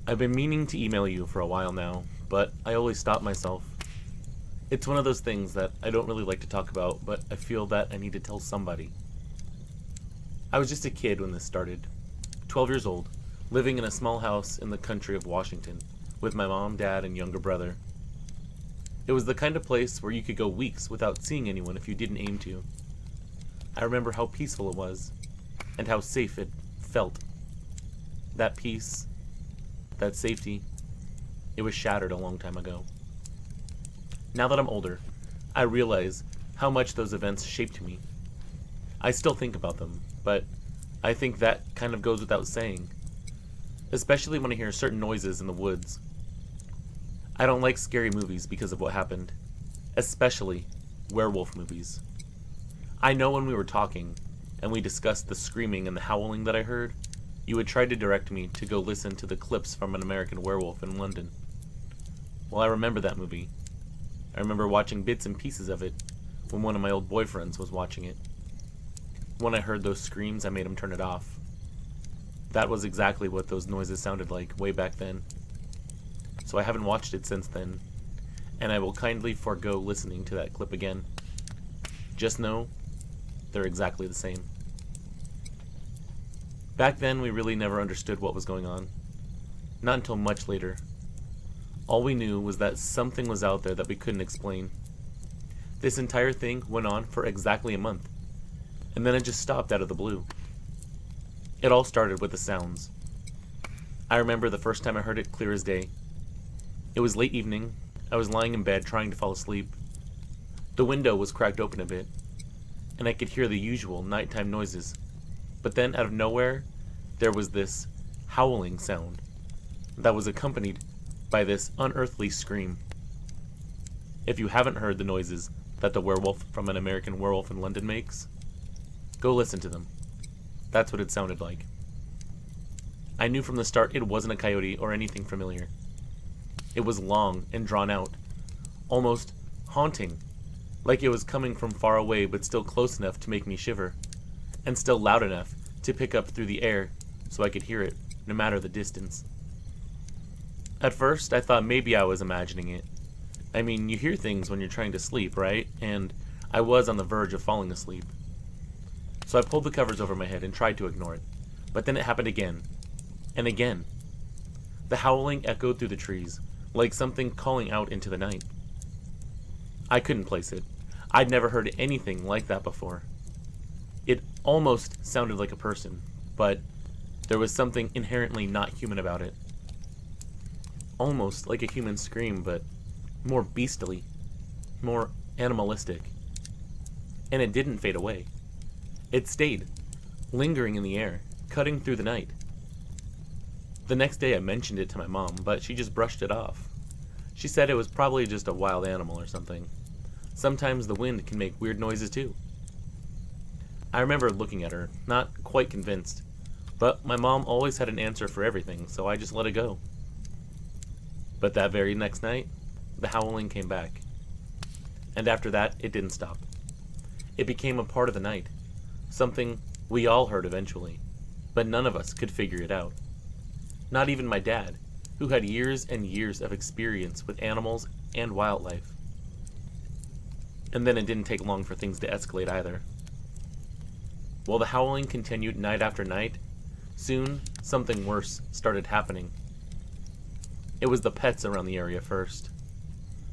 I've been meaning to email you for a while now, but I always stop myself. It's one of those things that I don't really like to talk about, but I feel that I need to tell somebody. I was just a kid when this started, 12 years old, living in a small house in the country of Washington, with my mom, dad, and younger brother. It was the kind of place where you could go weeks without seeing anyone if you didn't aim to. I remember how peaceful it was, and how safe it felt. That peace, that safety, it was shattered a long time ago. Now that I'm older, I realize how much those events shaped me. I still think about them, but I think that kind of goes without saying, especially when I hear certain noises in the woods. I don't like scary movies because of what happened, especially werewolf movies. I know when we were talking, and we discussed the screaming and the howling that I heard, you had tried to direct me to go listen to the clips from An American Werewolf in London. Well, I remember that movie. I remember watching bits and pieces of it when one of my old boyfriends was watching it. When I heard those screams, I made him turn it off. That was exactly what those noises sounded like way back then. So I haven't watched it since then, and I will kindly forego listening to that clip again. Just know, they're exactly the same. Back then, we really never understood what was going on. Not until much later. All we knew was that something was out there that we couldn't explain. This entire thing went on for exactly a month, and then it just stopped out of the blue. It all started with the sounds. I remember the first time I heard it clear as day. It was late evening. I was lying in bed trying to fall asleep. The window was cracked open a bit, and I could hear the usual nighttime noises. But then, out of nowhere, there was this howling sound that was accompanied by this unearthly scream. If you haven't heard the noises that the werewolf from An American Werewolf in London makes, go listen to them. That's what it sounded like. I knew from the start it wasn't a coyote or anything familiar. It was long and drawn out, almost haunting, like it was coming from far away but still close enough to make me shiver, and still loud enough to pick up through the air so I could hear it, no matter the distance. At first, I thought maybe I was imagining it. I mean, you hear things when you're trying to sleep, right? And I was on the verge of falling asleep. So I pulled the covers over my head and tried to ignore it. But then it happened again. And again. The howling echoed through the trees, like something calling out into the night. I couldn't place it. I'd never heard anything like that before. It almost sounded like a person, but there was something inherently not human about it. Almost like a human scream, but more beastly, more animalistic. And it didn't fade away. It stayed, lingering in the air, cutting through the night. The next day I mentioned it to my mom, but she just brushed it off. She said it was probably just a wild animal or something. Sometimes the wind can make weird noises too. I remember looking at her, not quite convinced, but my mom always had an answer for everything, so I just let it go. But that very next night, the howling came back. And after that, it didn't stop. It became a part of the night, something we all heard eventually, but none of us could figure it out. Not even my dad, who had years and years of experience with animals and wildlife. And then it didn't take long for things to escalate either. While the howling continued night after night, soon something worse started happening. It was the pets around the area first.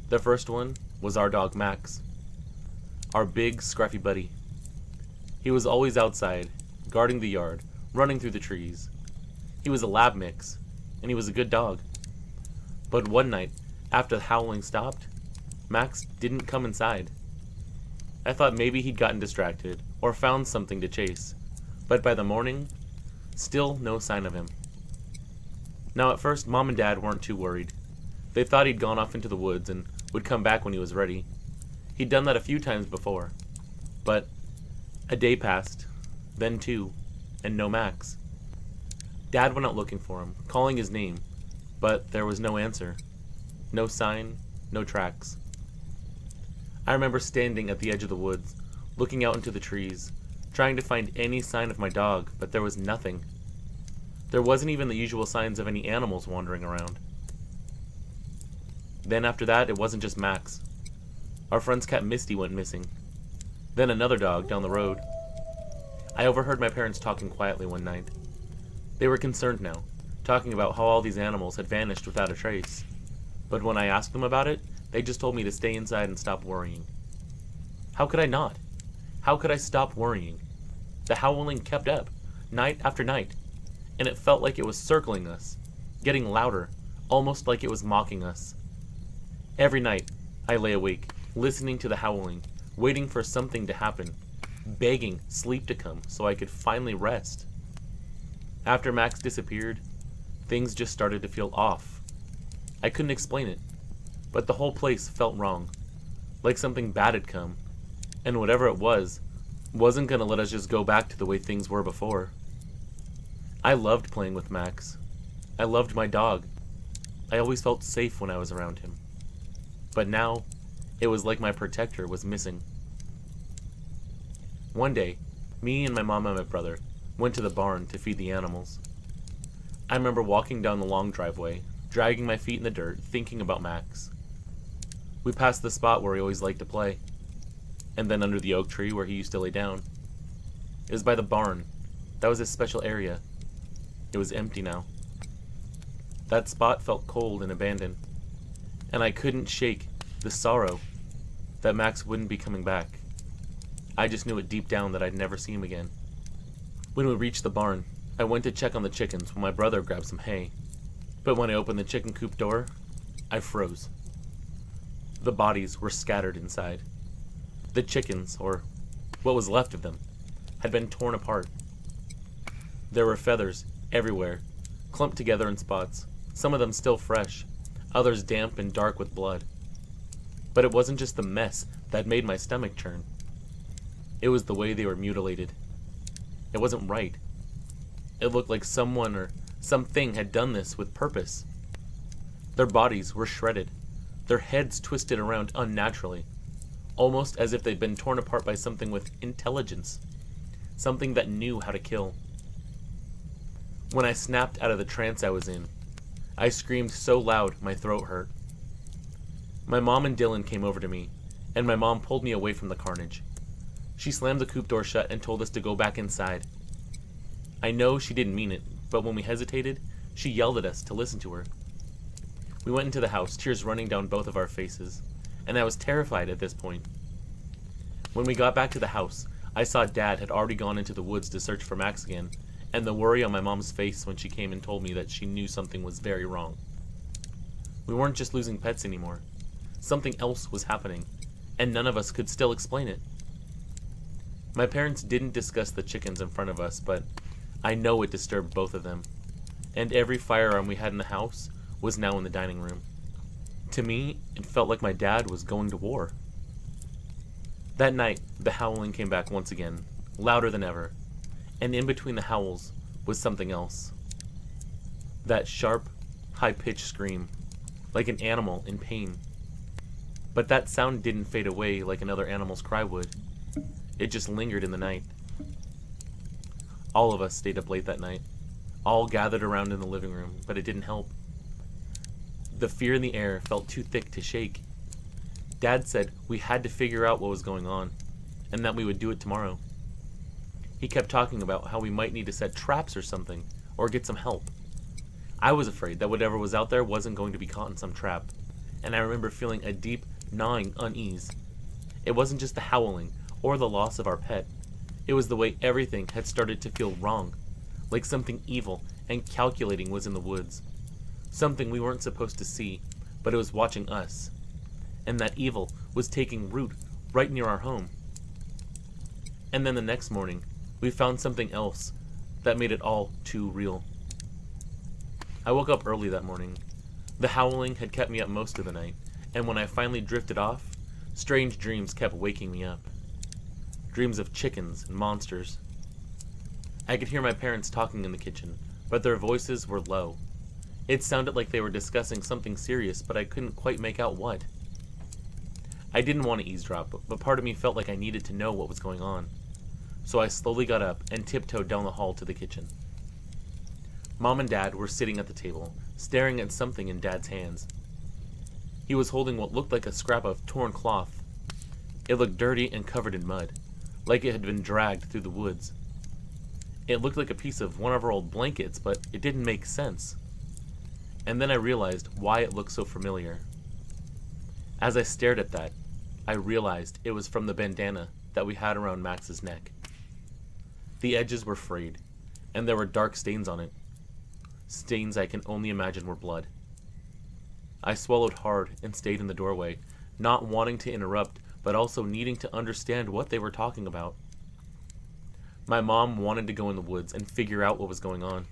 The first one was our dog Max, our big scruffy buddy. He was always outside, guarding the yard, running through the trees. He was a lab mix, and he was a good dog. But one night, after the howling stopped, Max didn't come inside. I thought maybe he'd gotten distracted, or found something to chase, but by the morning, still no sign of him. Now at first, Mom and Dad weren't too worried. They thought he'd gone off into the woods and would come back when he was ready. He'd done that a few times before. But a day passed, then two, and no Max. Dad went out looking for him, calling his name, but there was no answer. No sign, no tracks. I remember standing at the edge of the woods, looking out into the trees, trying to find any sign of my dog, but there was nothing. There wasn't even the usual signs of any animals wandering around. Then after that, it wasn't just Max. Our friend's cat Misty went missing. Then another dog down the road. I overheard my parents talking quietly one night. They were concerned now, talking about how all these animals had vanished without a trace. But when I asked them about it, they just told me to stay inside and stop worrying. How could I not? How could I stop worrying? The howling kept up, night after night, and it felt like it was circling us, getting louder, almost like it was mocking us. Every night, I lay awake, listening to the howling, waiting for something to happen, begging sleep to come so I could finally rest. After Max disappeared, things just started to feel off. I couldn't explain it, but the whole place felt wrong, like something bad had come, and whatever it wasn't gonna let us just go back to the way things were before. I loved playing with Max. I loved my dog. I always felt safe when I was around him. But now, it was like my protector was missing. One day, me and my mom and my brother went to the barn to feed the animals. I remember walking down the long driveway, dragging my feet in the dirt, thinking about Max. We passed the spot where he always liked to play, and then under the oak tree where he used to lay down. It was by the barn. That was his special area. It was empty now. That spot felt cold and abandoned, and I couldn't shake the sorrow that Max wouldn't be coming back. I just knew it deep down that I'd never see him again. When we reached the barn, I went to check on the chickens while my brother grabbed some hay. But when I opened the chicken coop door, I froze. The bodies were scattered inside. The chickens, or what was left of them, had been torn apart. There were feathers everywhere, clumped together in spots, some of them still fresh, others damp and dark with blood. But it wasn't just the mess that made my stomach churn. It was the way they were mutilated. It wasn't right. It looked like someone or something had done this with purpose. Their bodies were shredded, their heads twisted around unnaturally, almost as if they'd been torn apart by something with intelligence, something that knew how to kill. When I snapped out of the trance I was in, I screamed so loud my throat hurt. My mom and Dylan came over to me, and my mom pulled me away from the carnage. She slammed the coop door shut and told us to go back inside. I know she didn't mean it, but when we hesitated, she yelled at us to listen to her. We went into the house, tears running down both of our faces, and I was terrified at this point. When we got back to the house, I saw Dad had already gone into the woods to search for Max again, and the worry on my mom's face when she came and told me that she knew something was very wrong. We weren't just losing pets anymore. Something else was happening, and none of us could still explain it. My parents didn't discuss the chickens in front of us, but I know it disturbed both of them, and every firearm we had in the house was now in the dining room. To me, it felt like my dad was going to war. That night, the howling came back once again, louder than ever, and in between the howls was something else. That sharp, high-pitched scream, like an animal in pain. But that sound didn't fade away like another animal's cry would. It just lingered in the night. All of us stayed up late that night, all gathered around in the living room, but it didn't help. The fear in the air felt too thick to shake. Dad said we had to figure out what was going on, and that we would do it tomorrow. He kept talking about how we might need to set traps or something, or get some help. I was afraid that whatever was out there wasn't going to be caught in some trap, and I remember feeling a deep, gnawing unease. It wasn't just the howling, or the loss of our pet. It was the way everything had started to feel wrong, like something evil and calculating was in the woods. Something we weren't supposed to see, but it was watching us. And that evil was taking root right near our home. And then the next morning, we found something else that made it all too real. I woke up early that morning. The howling had kept me up most of the night, and when I finally drifted off, strange dreams kept waking me up. Dreams of chickens and monsters. I could hear my parents talking in the kitchen, but their voices were low. It sounded like they were discussing something serious, but I couldn't quite make out what. I didn't want to eavesdrop, but part of me felt like I needed to know what was going on. So I slowly got up and tiptoed down the hall to the kitchen. Mom and Dad were sitting at the table, staring at something in Dad's hands. He was holding what looked like a scrap of torn cloth. It looked dirty and covered in mud, like it had been dragged through the woods. It looked like a piece of one of our old blankets, but it didn't make sense. And then I realized why it looked so familiar. As I stared at that, I realized it was from the bandana that we had around Max's neck. The edges were frayed, and there were dark stains on it. Stains I can only imagine were blood. I swallowed hard and stayed in the doorway, not wanting to interrupt, but also needing to understand what they were talking about. My mom wanted to go in the woods and figure out what was going on.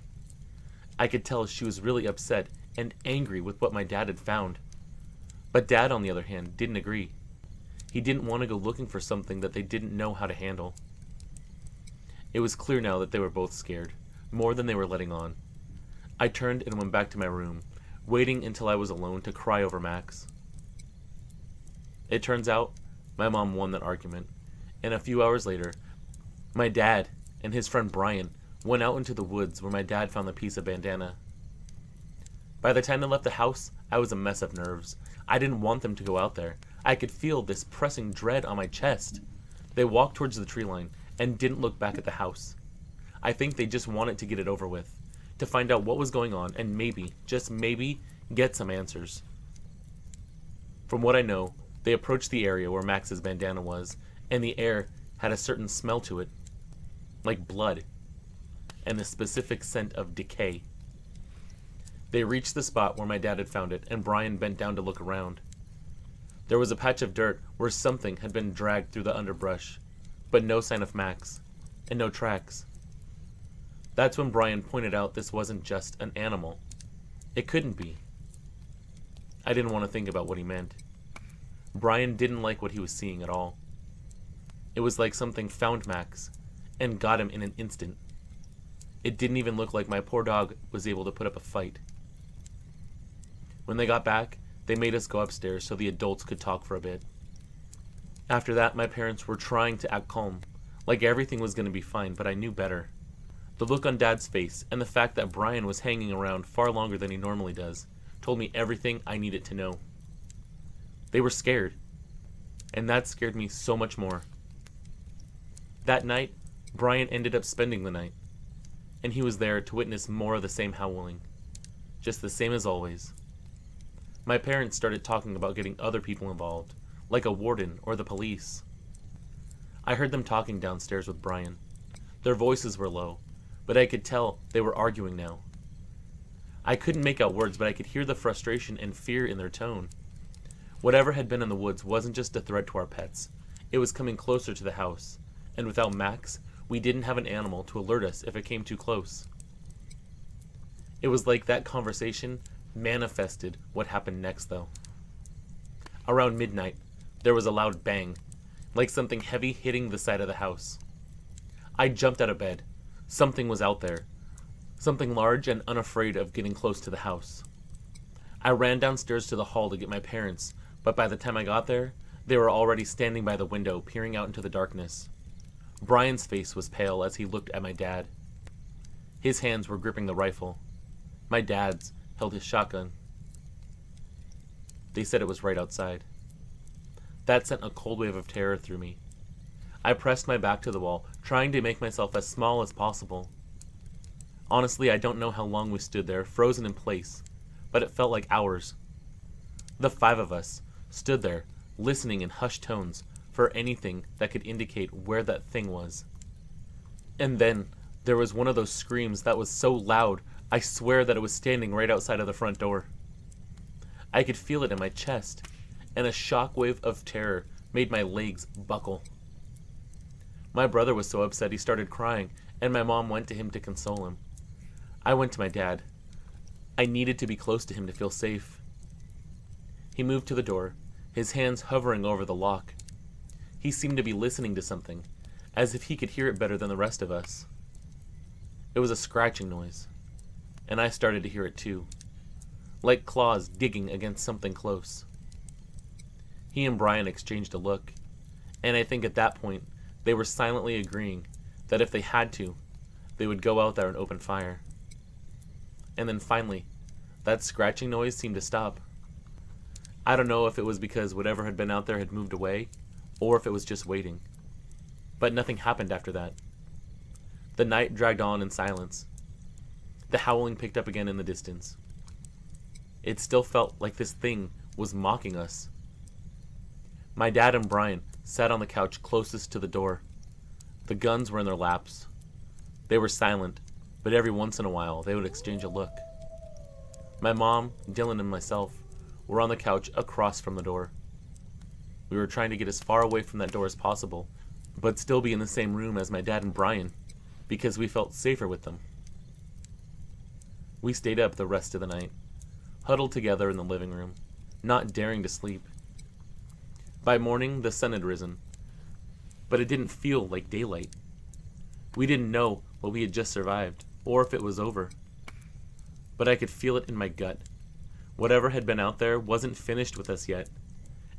I could tell she was really upset and angry with what my dad had found. But Dad, on the other hand, didn't agree. He didn't want to go looking for something that they didn't know how to handle. It was clear now that they were both scared, more than they were letting on. I turned and went back to my room, waiting until I was alone to cry over Max. It turns out, my mom won that argument, and a few hours later, my dad and his friend Brian went out into the woods where my dad found the piece of bandana. By the time they left the house, I was a mess of nerves. I didn't want them to go out there. I could feel this pressing dread on my chest. They walked towards the tree line and didn't look back at the house. I think they just wanted to get it over with, to find out what was going on and maybe, just maybe, get some answers. From what I know, they approached the area where Max's bandana was, and the air had a certain smell to it, like blood, and the specific scent of decay. They reached the spot where my dad had found it, and Brian bent down to look around. There was a patch of dirt where something had been dragged through the underbrush, but no sign of Max, and no tracks. That's when Brian pointed out this wasn't just an animal. It couldn't be. I didn't want to think about what he meant. Brian didn't like what he was seeing at all. It was like something found Max and got him in an instant. It didn't even look like my poor dog was able to put up a fight. When they got back, they made us go upstairs so the adults could talk for a bit. After that, my parents were trying to act calm, like everything was going to be fine, but I knew better. The look on Dad's face and the fact that Brian was hanging around far longer than he normally does told me everything I needed to know. They were scared, and that scared me so much more. That night, Brian ended up spending the night, and he was there to witness more of the same howling, just the same as always. My parents started talking about getting other people involved, like a warden or the police. I heard them talking downstairs with Brian. Their voices were low, but I could tell they were arguing now. I couldn't make out words, but I could hear the frustration and fear in their tone. Whatever had been in the woods wasn't just a threat to our pets. It was coming closer to the house, and without Max, we didn't have an animal to alert us if it came too close. It was like that conversation manifested what happened next, though. Around midnight, there was a loud bang, like something heavy hitting the side of the house. I jumped out of bed. Something was out there. Something large and unafraid of getting close to the house. I ran downstairs to the hall to get my parents, but by the time I got there, they were already standing by the window, peering out into the darkness. Brian's face was pale as he looked at my dad. His hands were gripping the rifle. My dad's held his shotgun. They said it was right outside. That sent a cold wave of terror through me. I pressed my back to the wall, trying to make myself as small as possible. Honestly, I don't know how long we stood there, frozen in place, but it felt like hours. The 5 of us stood there, listening in hushed tones for anything that could indicate where that thing was. And then there was one of those screams that was so loud, I swear that it was standing right outside of the front door. I could feel it in my chest, and a shockwave of terror made my legs buckle. My brother was so upset he started crying, and my mom went to him to console him. I went to my dad. I needed to be close to him to feel safe. He moved to the door, his hands hovering over the lock. He seemed to be listening to something, as if he could hear it better than the rest of us. It was a scratching noise, and I started to hear it too, like claws digging against something close. He and Brian exchanged a look, and I think at that point they were silently agreeing that if they had to, they would go out there and open fire. and then finally, that scratching noise seemed to stop. I don't know if it was because whatever had been out there had moved away, or if it was just waiting. But nothing happened after that. The night dragged on in silence. The howling picked up again in the distance. It still felt like this thing was mocking us. My dad and Brian sat on the couch closest to the door. The guns were in their laps. They were silent, but every once in a while they would exchange a look. My mom, Dylan, and myself were on the couch across from the door. We were trying to get as far away from that door as possible, but still be in the same room as my dad and Brian, because we felt safer with them. We stayed up the rest of the night, huddled together in the living room, not daring to sleep. By morning, the sun had risen, but it didn't feel like daylight. We didn't know what we had just survived, or if it was over. But I could feel it in my gut. Whatever had been out there wasn't finished with us yet,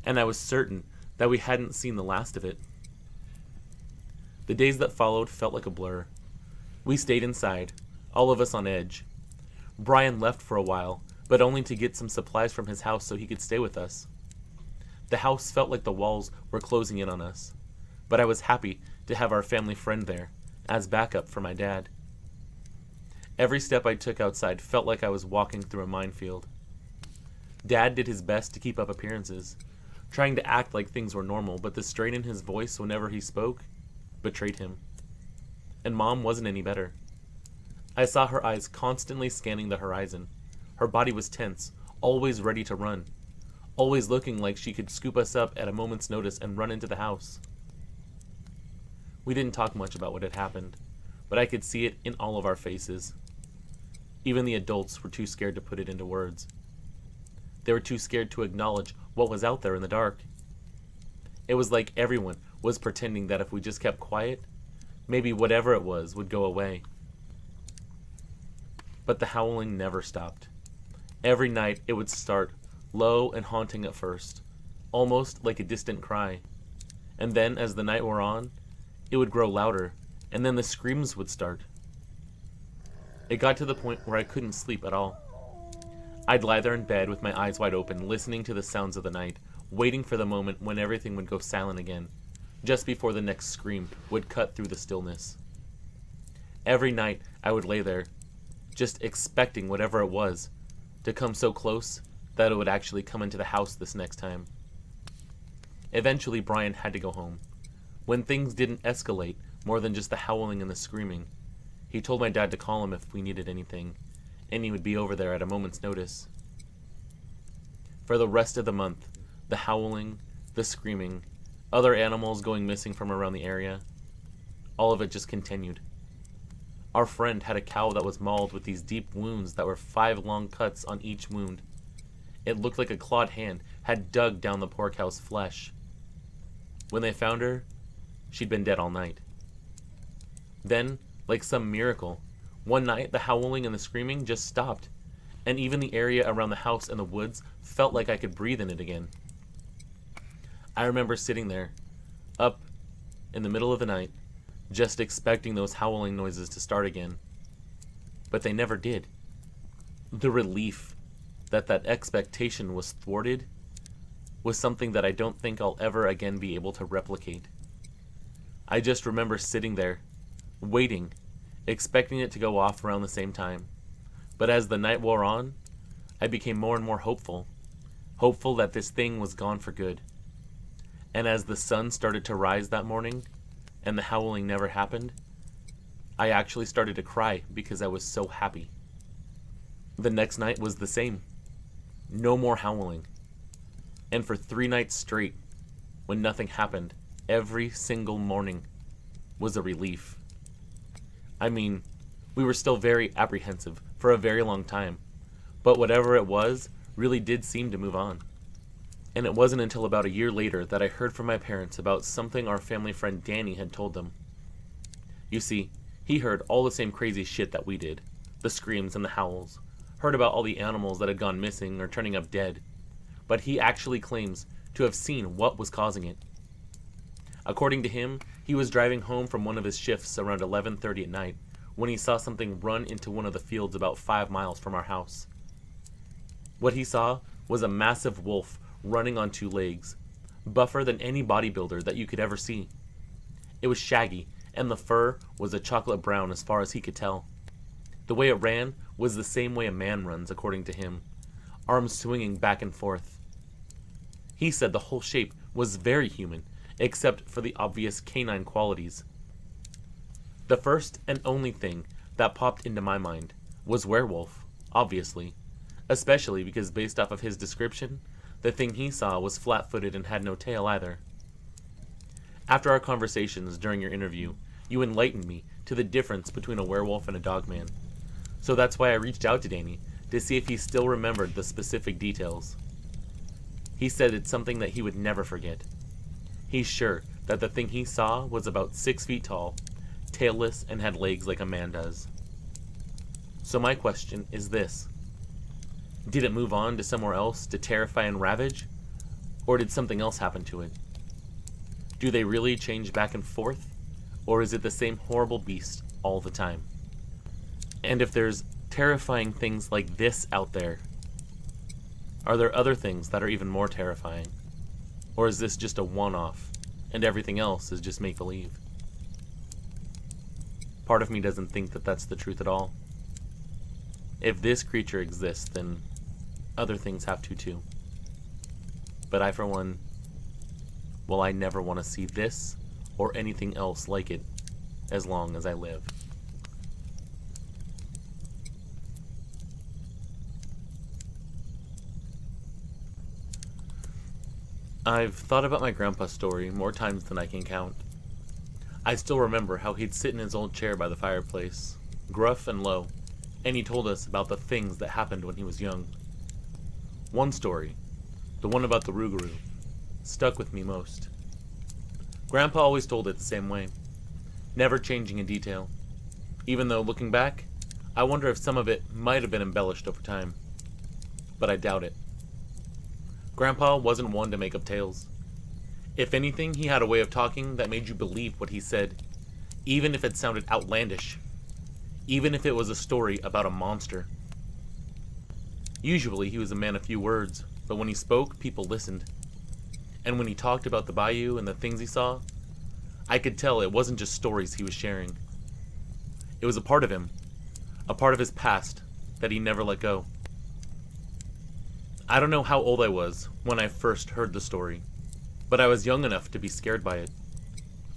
and I was certain that we hadn't seen the last of it. The days that followed felt like a blur. We stayed inside, all of us on edge. Brian left for a while, but only to get some supplies from his house so he could stay with us. The house felt like the walls were closing in on us, but I was happy to have our family friend there, as backup for my dad. Every step I took outside felt like I was walking through a minefield. Dad did his best to keep up appearances, trying to act like things were normal, but the strain in his voice whenever he spoke betrayed him. And Mom wasn't any better. I saw her eyes constantly scanning the horizon. Her body was tense, always ready to run, always looking like she could scoop us up at a moment's notice and run into the house. We didn't talk much about what had happened, but I could see it in all of our faces. Even the adults were too scared to put it into words. They were too scared to acknowledge what was out there in the dark. It was like everyone was pretending that if we just kept quiet, maybe whatever it was would go away. But the howling never stopped. Every night it would start, low and haunting at first, almost like a distant cry. And then, as the night wore on, it would grow louder, and then the screams would start. It got to the point where I couldn't sleep at all. I'd lie there in bed with my eyes wide open, listening to the sounds of the night, waiting for the moment when everything would go silent again, just before the next scream would cut through the stillness. Every night I would lay there, just expecting whatever it was to come so close that it would actually come into the house this next time. Eventually Brian had to go home. When things didn't escalate more than just the howling and the screaming, he told my dad to call him if we needed anything, and he would be over there at a moment's notice. For the rest of the month, the howling, the screaming, other animals going missing from around the area, all of it just continued. Our friend had a cow that was mauled with these deep wounds that were 5 long cuts on each wound. It looked like a clawed hand had dug down the poor cow's flesh. When they found her, she'd been dead all night. Then, like some miracle, one night the howling and the screaming just stopped, and even the area around the house and the woods felt like I could breathe in it again. I remember sitting there, up in the middle of the night, just expecting those howling noises to start again. But they never did. The relief that that expectation was thwarted was something that I don't think I'll ever again be able to replicate. I just remember sitting there, waiting, expecting it to go off around the same time. But as the night wore on, I became more and more hopeful that this thing was gone for good. And as the sun started to rise that morning, and the howling never happened, I actually started to cry because I was so happy. The next night was the same. No more howling. And for 3 nights straight, when nothing happened, every single morning was a relief. I mean, we were still very apprehensive for a very long time, but whatever it was really did seem to move on. And it wasn't until about a year later that I heard from my parents about something our family friend Danny had told them. You see, he heard all the same crazy shit that we did, the screams and the howls, heard about all the animals that had gone missing or turning up dead, but he actually claims to have seen what was causing it. According to him, he was driving home from one of his shifts around 11:30 at night when he saw something run into one of the fields about 5 miles from our house. What he saw was a massive wolf running on 2 legs, buffer than any bodybuilder that you could ever see. It was shaggy, and the fur was a chocolate brown as far as he could tell. The way it ran was the same way a man runs, according to him, arms swinging back and forth. He said the whole shape was very human, except for the obvious canine qualities. The first and only thing that popped into my mind was werewolf, obviously, especially because based off of his description, the thing he saw was flat-footed and had no tail either. After our conversations during your interview, you enlightened me to the difference between a werewolf and a dogman. So that's why I reached out to Danny to see if he still remembered the specific details. He said it's something that he would never forget. He's sure that the thing he saw was about 6 feet tall, tailless, and had legs like a man does. So my question is this. Did it move on to somewhere else to terrify and ravage? Or did something else happen to it? Do they really change back and forth? Or is it the same horrible beast all the time? And if there's terrifying things like this out there, are there other things that are even more terrifying? Or is this just a one-off, and everything else is just make-believe? Part of me doesn't think that that's the truth at all. If this creature exists, then other things have to too. But I, for one, well, I never want to see this or anything else like it as long as I live. I've thought about my grandpa's story more times than I can count. I still remember how he'd sit in his old chair by the fireplace, gruff and low, and he told us about the things that happened when he was young. One story, the one about the rugaru, stuck with me most. Grandpa always told it the same way, never changing a detail, even though, looking back, I wonder if some of it might have been embellished over time. But I doubt it. Grandpa wasn't one to make up tales. If anything, he had a way of talking that made you believe what he said, even if it sounded outlandish, even if it was a story about a monster. Usually he was a man of few words, but when he spoke, people listened. And when he talked about the bayou and the things he saw, I could tell it wasn't just stories he was sharing. It was a part of him, a part of his past that he never let go. I don't know how old I was when I first heard the story, but I was young enough to be scared by it,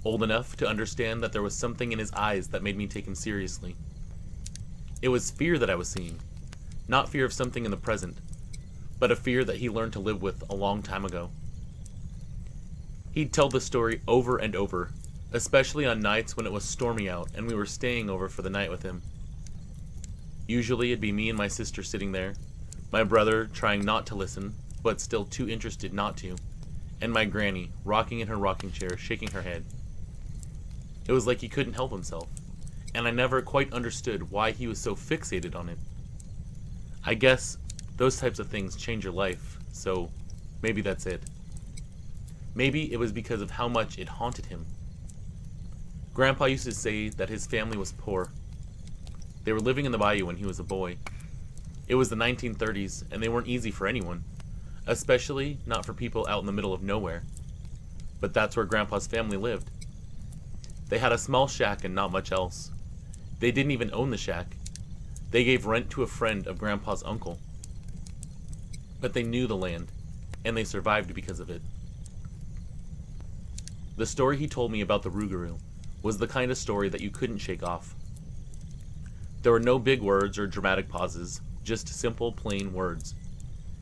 old enough to understand that there was something in his eyes that made me take him seriously. It was fear that I was seeing, not fear of something in the present, but a fear that he learned to live with a long time ago. He'd tell the story over and over, especially on nights when it was stormy out and we were staying over for the night with him. Usually it'd be me and my sister sitting there, my brother trying not to listen, but still too interested not to, and my granny rocking in her rocking chair, shaking her head. It was like he couldn't help himself, and I never quite understood why he was so fixated on it. I guess those types of things change your life, so maybe that's it. Maybe it was because of how much it haunted him. Grandpa used to say that his family was poor. They were living in the bayou when he was a boy. It was the 1930s, and they weren't easy for anyone, especially not for people out in the middle of nowhere. But that's where Grandpa's family lived. They had a small shack and not much else. They didn't even own the shack. They gave rent to a friend of Grandpa's uncle. But they knew the land, and they survived because of it. The story he told me about the rugaru was the kind of story that you couldn't shake off. There were no big words or dramatic pauses, just simple, plain words.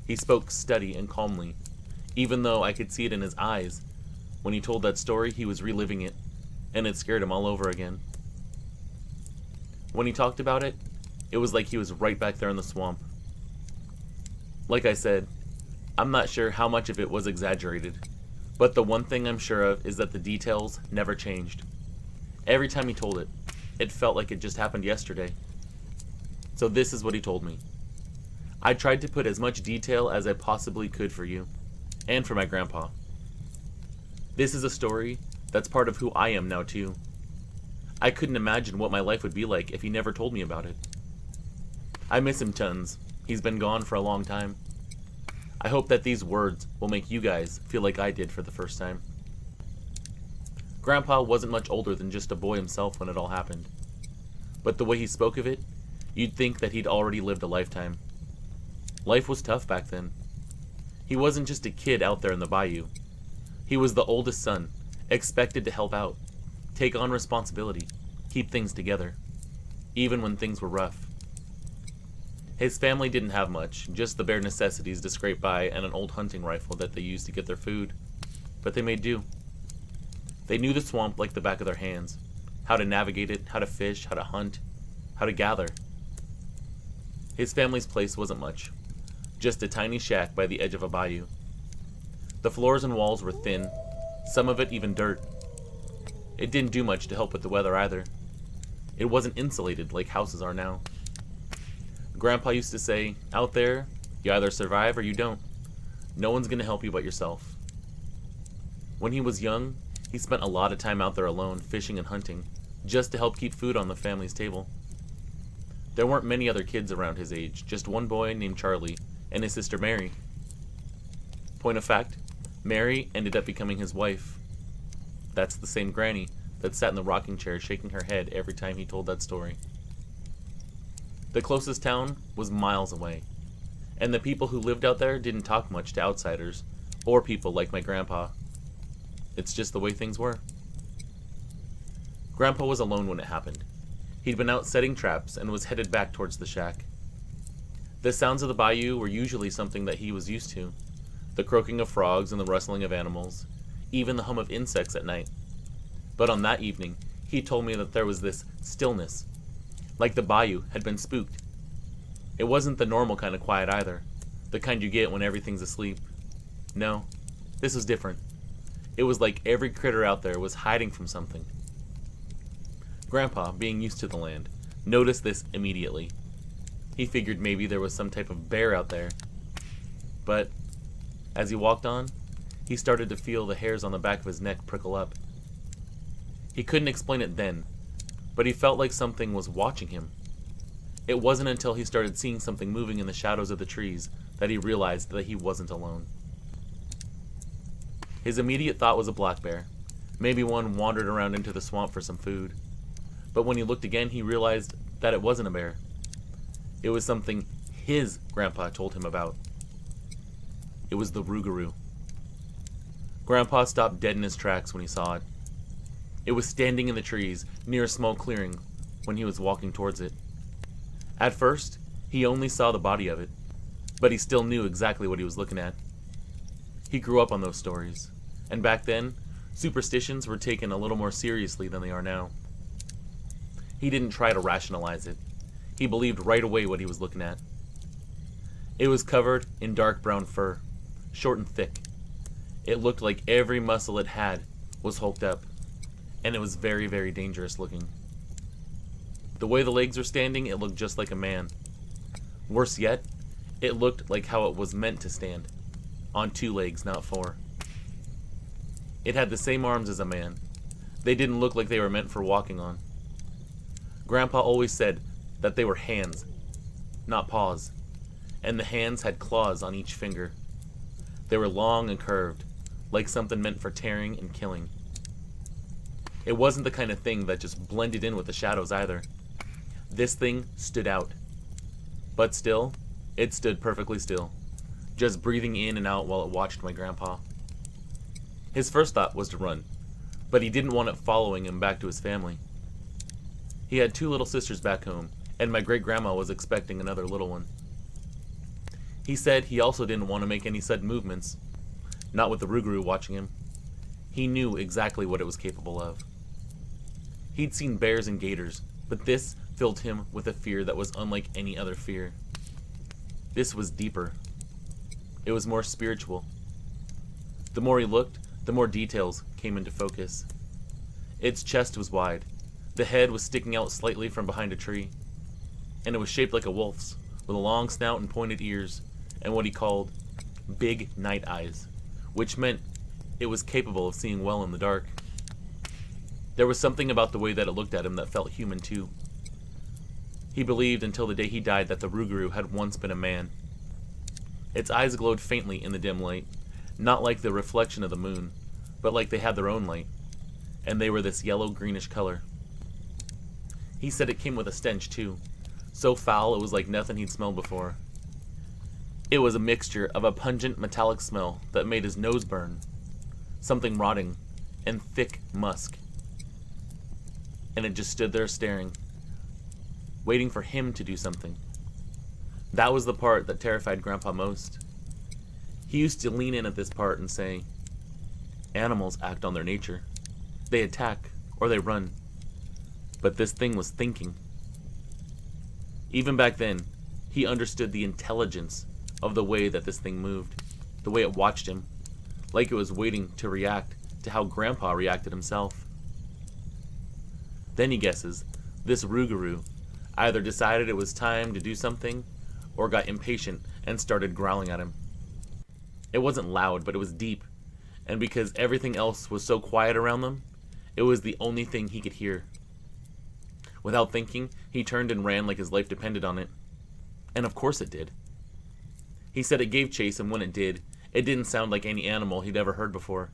He spoke steady and calmly, even though I could see it in his eyes. When he told that story, he was reliving it, and it scared him all over again. When he talked about it, it was like he was right back there in the swamp. Like I said, I'm not sure how much of it was exaggerated, but the one thing I'm sure of is that the details never changed. Every time he told it, it felt like it just happened yesterday. So this is what he told me. I tried to put as much detail as I possibly could for you, and for my grandpa. This is a story that's part of who I am now too. I couldn't imagine what my life would be like if he never told me about it. I miss him tons. He's been gone for a long time. I hope that these words will make you guys feel like I did for the first time. Grandpa wasn't much older than just a boy himself when it all happened. But the way he spoke of it, you'd think that he'd already lived a lifetime. Life was tough back then. He wasn't just a kid out there in the bayou. He was the oldest son, expected to help out, take on responsibility, keep things together, even when things were rough. His family didn't have much, just the bare necessities to scrape by and an old hunting rifle that they used to get their food. But they made do. They knew the swamp like the back of their hands, how to navigate it, how to fish, how to hunt, how to gather. His family's place wasn't much, just a tiny shack by the edge of a bayou. The floors and walls were thin, some of it even dirt. It didn't do much to help with the weather either. It wasn't insulated like houses are now. Grandpa used to say, out there, you either survive or you don't. No one's gonna help you but yourself. When he was young, he spent a lot of time out there alone, fishing and hunting, just to help keep food on the family's table. There weren't many other kids around his age, just one boy named Charlie, and his sister Mary. Point of fact, Mary ended up becoming his wife. That's the same granny that sat in the rocking chair shaking her head every time he told that story. The closest town was miles away, and the people who lived out there didn't talk much to outsiders, or people like my grandpa. It's just the way things were. Grandpa was alone when it happened. He'd been out setting traps and was headed back towards the shack. The sounds of the bayou were usually something that he was used to. The croaking of frogs and the rustling of animals, even the hum of insects at night. But on that evening, he told me that there was this stillness, like the bayou had been spooked. It wasn't the normal kind of quiet either, the kind you get when everything's asleep. No, this was different. It was like every critter out there was hiding from something. Grandpa, being used to the land, noticed this immediately. He figured maybe there was some type of bear out there. But as he walked on, he started to feel the hairs on the back of his neck prickle up. He couldn't explain it then, but he felt like something was watching him. It wasn't until he started seeing something moving in the shadows of the trees that he realized that he wasn't alone. His immediate thought was a black bear. Maybe one wandered around into the swamp for some food. But when he looked again, he realized that it wasn't a bear. It was something his grandpa told him about. It was the rugaru. Grandpa stopped dead in his tracks when he saw it. It was standing in the trees near a small clearing when he was walking towards it. At first, he only saw the body of it, but he still knew exactly what he was looking at. He grew up on those stories, and back then, superstitions were taken a little more seriously than they are now. He didn't try to rationalize it. He believed right away what he was looking at. It was covered in dark brown fur, short and thick. It looked like every muscle it had was hulked up, and it was very, very dangerous looking. The way the legs were standing, it looked just like a man. Worse yet, it looked like how it was meant to stand, on 2 legs, not 4. It had the same arms as a man. They didn't look like they were meant for walking on. Grandpa always said that they were hands, not paws, and the hands had claws on each finger. They were long and curved, like something meant for tearing and killing. It wasn't the kind of thing that just blended in with the shadows either. This thing stood out. But still, it stood perfectly still, just breathing in and out while it watched my grandpa. His first thought was to run, but he didn't want it following him back to his family. He had 2 little sisters back home, and my great-grandma was expecting another little one. He said he also didn't want to make any sudden movements, not with the rugaru watching him. He knew exactly what it was capable of. He'd seen bears and gators, but this filled him with a fear that was unlike any other fear. This was deeper. It was more spiritual. The more he looked, the more details came into focus. Its chest was wide. The head was sticking out slightly from behind a tree, and it was shaped like a wolf's, with a long snout and pointed ears, and what he called big night eyes, which meant it was capable of seeing well in the dark. There was something about the way that it looked at him that felt human too. He believed until the day he died that the rugaru had once been a man. Its eyes glowed faintly in the dim light, not like the reflection of the moon, but like they had their own light, and they were this yellow-greenish color. He said it came with a stench too, so foul it was like nothing he'd smelled before. It was a mixture of a pungent metallic smell that made his nose burn, something rotting, and thick musk. And it just stood there staring, waiting for him to do something. That was the part that terrified Grandpa most. He used to lean in at this part and say, "Animals act on their nature. They attack, or they run. But this thing was thinking." Even back then, he understood the intelligence of the way that this thing moved, the way it watched him, like it was waiting to react to how Grandpa reacted himself. Then he guesses, this rugaru either decided it was time to do something, or got impatient and started growling at him. It wasn't loud, but it was deep, and because everything else was so quiet around them, it was the only thing he could hear. Without thinking, he turned and ran like his life depended on it. And of course it did. He said it gave chase, and when it did, it didn't sound like any animal he'd ever heard before.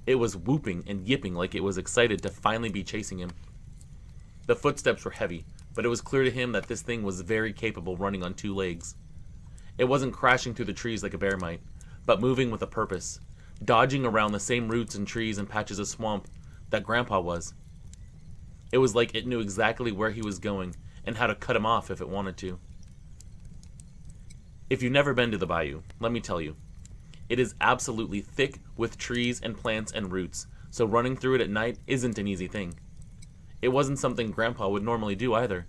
It was whooping and yipping like it was excited to finally be chasing him. The footsteps were heavy, but it was clear to him that this thing was very capable running on two legs. It wasn't crashing through the trees like a bear might, but moving with a purpose, dodging around the same roots and trees and patches of swamp that Grandpa was. It was like it knew exactly where he was going and how to cut him off if it wanted to. If you've never been to the bayou, let me tell you, it is absolutely thick with trees and plants and roots, so running through it at night isn't an easy thing. It wasn't something Grandpa would normally do either.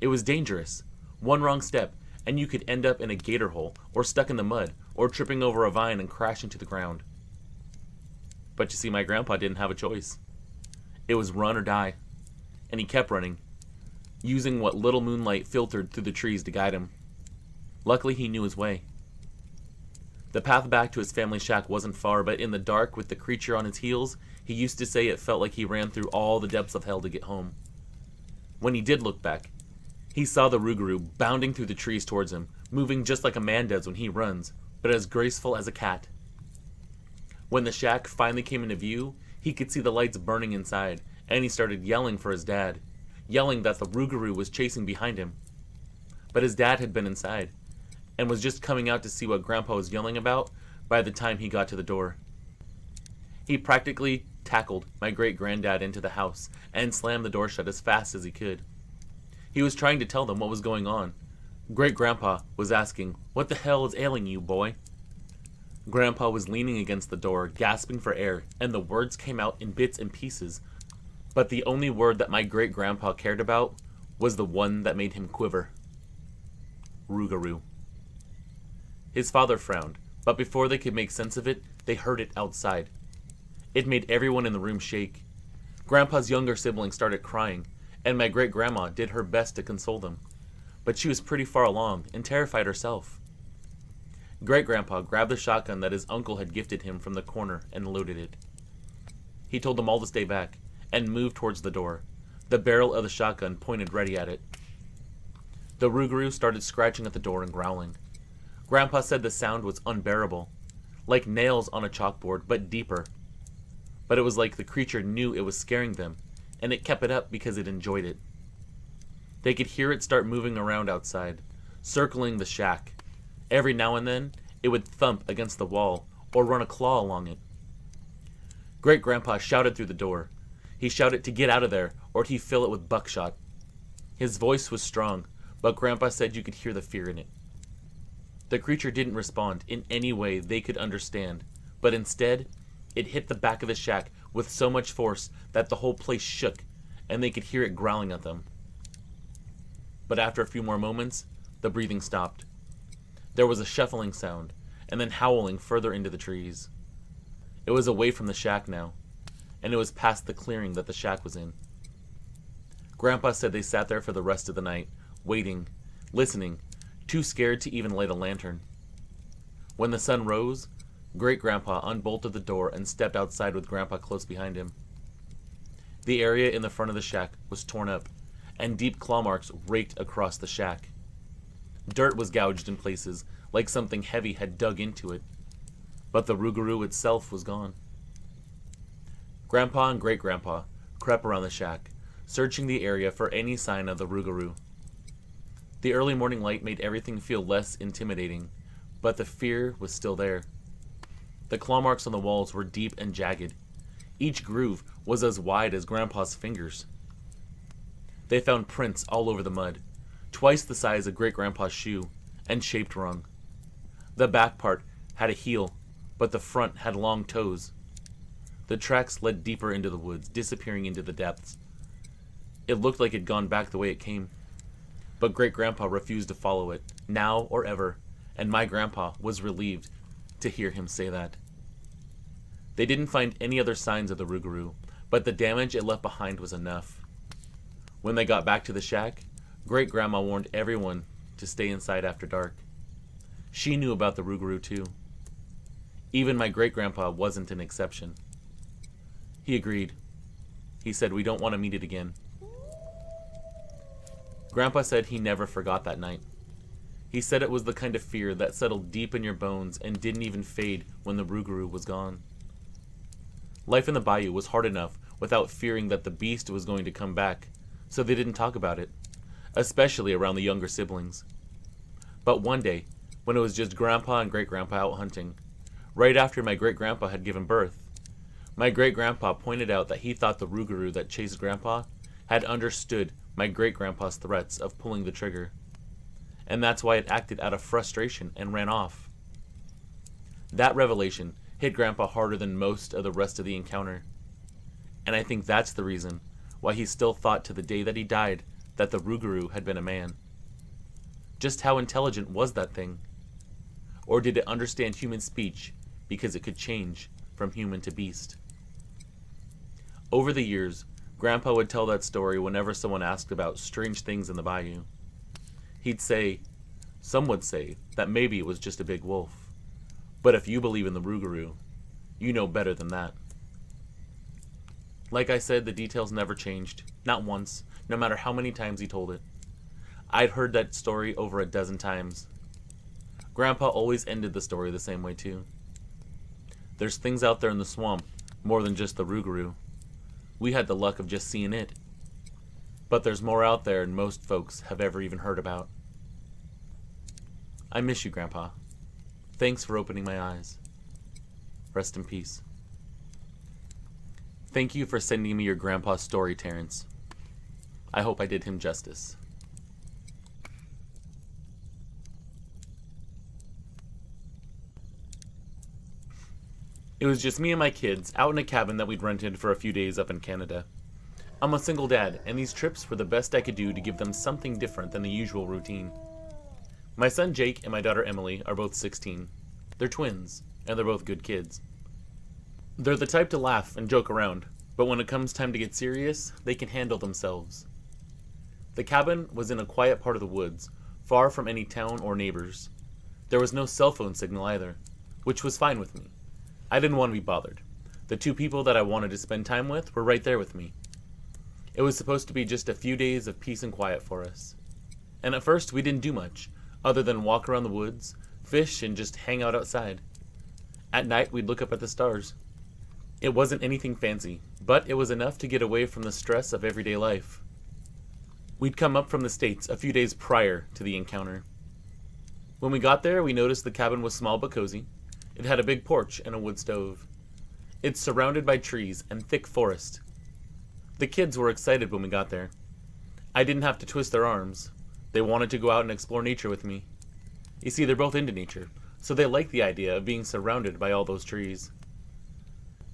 It was dangerous. One wrong step, and you could end up in a gator hole, or stuck in the mud, or tripping over a vine and crashing to the ground. But you see, my Grandpa didn't have a choice. It was run or die, and he kept running, using what little moonlight filtered through the trees to guide him. Luckily, he knew his way. The path back to his family shack wasn't far, but in the dark, with the creature on his heels, he used to say it felt like he ran through all the depths of hell to get home. When he did look back, he saw the rugaru bounding through the trees towards him, moving just like a man does when he runs, but as graceful as a cat. When the shack finally came into view, he could see the lights burning inside, and he started yelling for his dad, yelling that the rugaru was chasing behind him. But his dad had been inside, and was just coming out to see what Grandpa was yelling about by the time he got to the door. He practically tackled my great-granddad into the house and slammed the door shut as fast as he could. He was trying to tell them what was going on. Great-grandpa was asking, "What the hell is ailing you, boy?" Grandpa was leaning against the door, gasping for air, and the words came out in bits and pieces. But the only word that my great-grandpa cared about was the one that made him quiver. Rugaru. His father frowned, but before they could make sense of it, they heard it outside. It made everyone in the room shake. Grandpa's younger siblings started crying, and my great-grandma did her best to console them. But she was pretty far along and terrified herself. Great-grandpa grabbed the shotgun that his uncle had gifted him from the corner and loaded it. He told them all to stay back and move towards the door, the barrel of the shotgun pointed ready at it. The rugaru started scratching at the door and growling. Grandpa said the sound was unbearable, like nails on a chalkboard, but deeper. But it was like the creature knew it was scaring them, and it kept it up because it enjoyed it. They could hear it start moving around outside, circling the shack. Every now and then, it would thump against the wall or run a claw along it. Great-grandpa shouted through the door. He shouted to get out of there, or he'd fill it with buckshot. His voice was strong, but Grandpa said you could hear the fear in it. The creature didn't respond in any way they could understand, but instead, it hit the back of the shack with so much force that the whole place shook, and they could hear it growling at them. But after a few more moments, the breathing stopped. There was a shuffling sound, and then howling further into the trees. It was away from the shack now, and it was past the clearing that the shack was in. Grandpa said they sat there for the rest of the night, waiting, listening, too scared to even light a lantern. When the sun rose, Great-grandpa unbolted the door and stepped outside with Grandpa close behind him. The area in the front of the shack was torn up, and deep claw marks raked across the shack. Dirt was gouged in places, like something heavy had dug into it. But the rugaru itself was gone. Grandpa and Great-Grandpa crept around the shack, searching the area for any sign of the rugaru. The early morning light made everything feel less intimidating, but the fear was still there. The claw marks on the walls were deep and jagged. Each groove was as wide as Grandpa's fingers. They found prints all over the mud, twice the size of Great-Grandpa's shoe, and shaped wrong. The back part had a heel, but the front had long toes. The tracks led deeper into the woods, disappearing into the depths. It looked like it had gone back the way it came. But Great-Grandpa refused to follow it, now or ever, and my grandpa was relieved to hear him say that. They didn't find any other signs of the rugaru, but the damage it left behind was enough. When they got back to the shack, Great-Grandma warned everyone to stay inside after dark. She knew about the rugaru too. Even my Great-Grandpa wasn't an exception. He agreed. He said, "We don't want to meet it again." Grandpa said he never forgot that night. He said it was the kind of fear that settled deep in your bones and didn't even fade when the rugaru was gone. Life in the bayou was hard enough without fearing that the beast was going to come back, so they didn't talk about it, especially around the younger siblings. But one day, when it was just Grandpa and Great-Grandpa out hunting, right after my Great-Grandpa had given birth, my Great-Grandpa pointed out that he thought the rugaru that chased Grandpa had understood my Great-Grandpa's threats of pulling the trigger, and that's why it acted out of frustration and ran off. That revelation hit Grandpa harder than most of the rest of the encounter, and I think that's the reason why he still thought to the day that he died that the rugaru had been a man. Just how intelligent was that thing? Or did it understand human speech because it could change from human to beast? Over the years, Grandpa would tell that story whenever someone asked about strange things in the bayou. He'd say, "Some would say that maybe it was just a big wolf. But if you believe in the rugaru, you know better than that." Like I said, the details never changed. Not once, no matter how many times he told it. I'd heard that story over a dozen times. Grandpa always ended the story the same way too. There's things out there in the swamp, more than just the rugaru. We had the luck of just seeing it. But there's more out there than most folks have ever even heard about. I miss you, Grandpa. Thanks for opening my eyes. Rest in peace. Thank you for sending me your grandpa's story, Terrence. I hope I did him justice. It was just me and my kids out in a cabin that we'd rented for a few days up in Canada. I'm a single dad, and these trips were the best I could do to give them something different than the usual routine. My son Jake and my daughter Emily are both 16. They're twins, and they're both good kids. They're the type to laugh and joke around, but when it comes time to get serious, they can handle themselves. The cabin was in a quiet part of the woods, far from any town or neighbors. There was no cell phone signal either, which was fine with me. I didn't want to be bothered. The two people that I wanted to spend time with were right there with me. It was supposed to be just a few days of peace and quiet for us. And at first, we didn't do much, other than walk around the woods, fish, and just hang out outside. At night, we'd look up at the stars. It wasn't anything fancy, but it was enough to get away from the stress of everyday life. We'd come up from the States a few days prior to the encounter. When we got there, we noticed the cabin was small but cozy. It had a big porch and a wood stove. It's surrounded by trees and thick forest. The kids were excited when we got there. I didn't have to twist their arms. They wanted to go out and explore nature with me. You see, they're both into nature, so they like the idea of being surrounded by all those trees.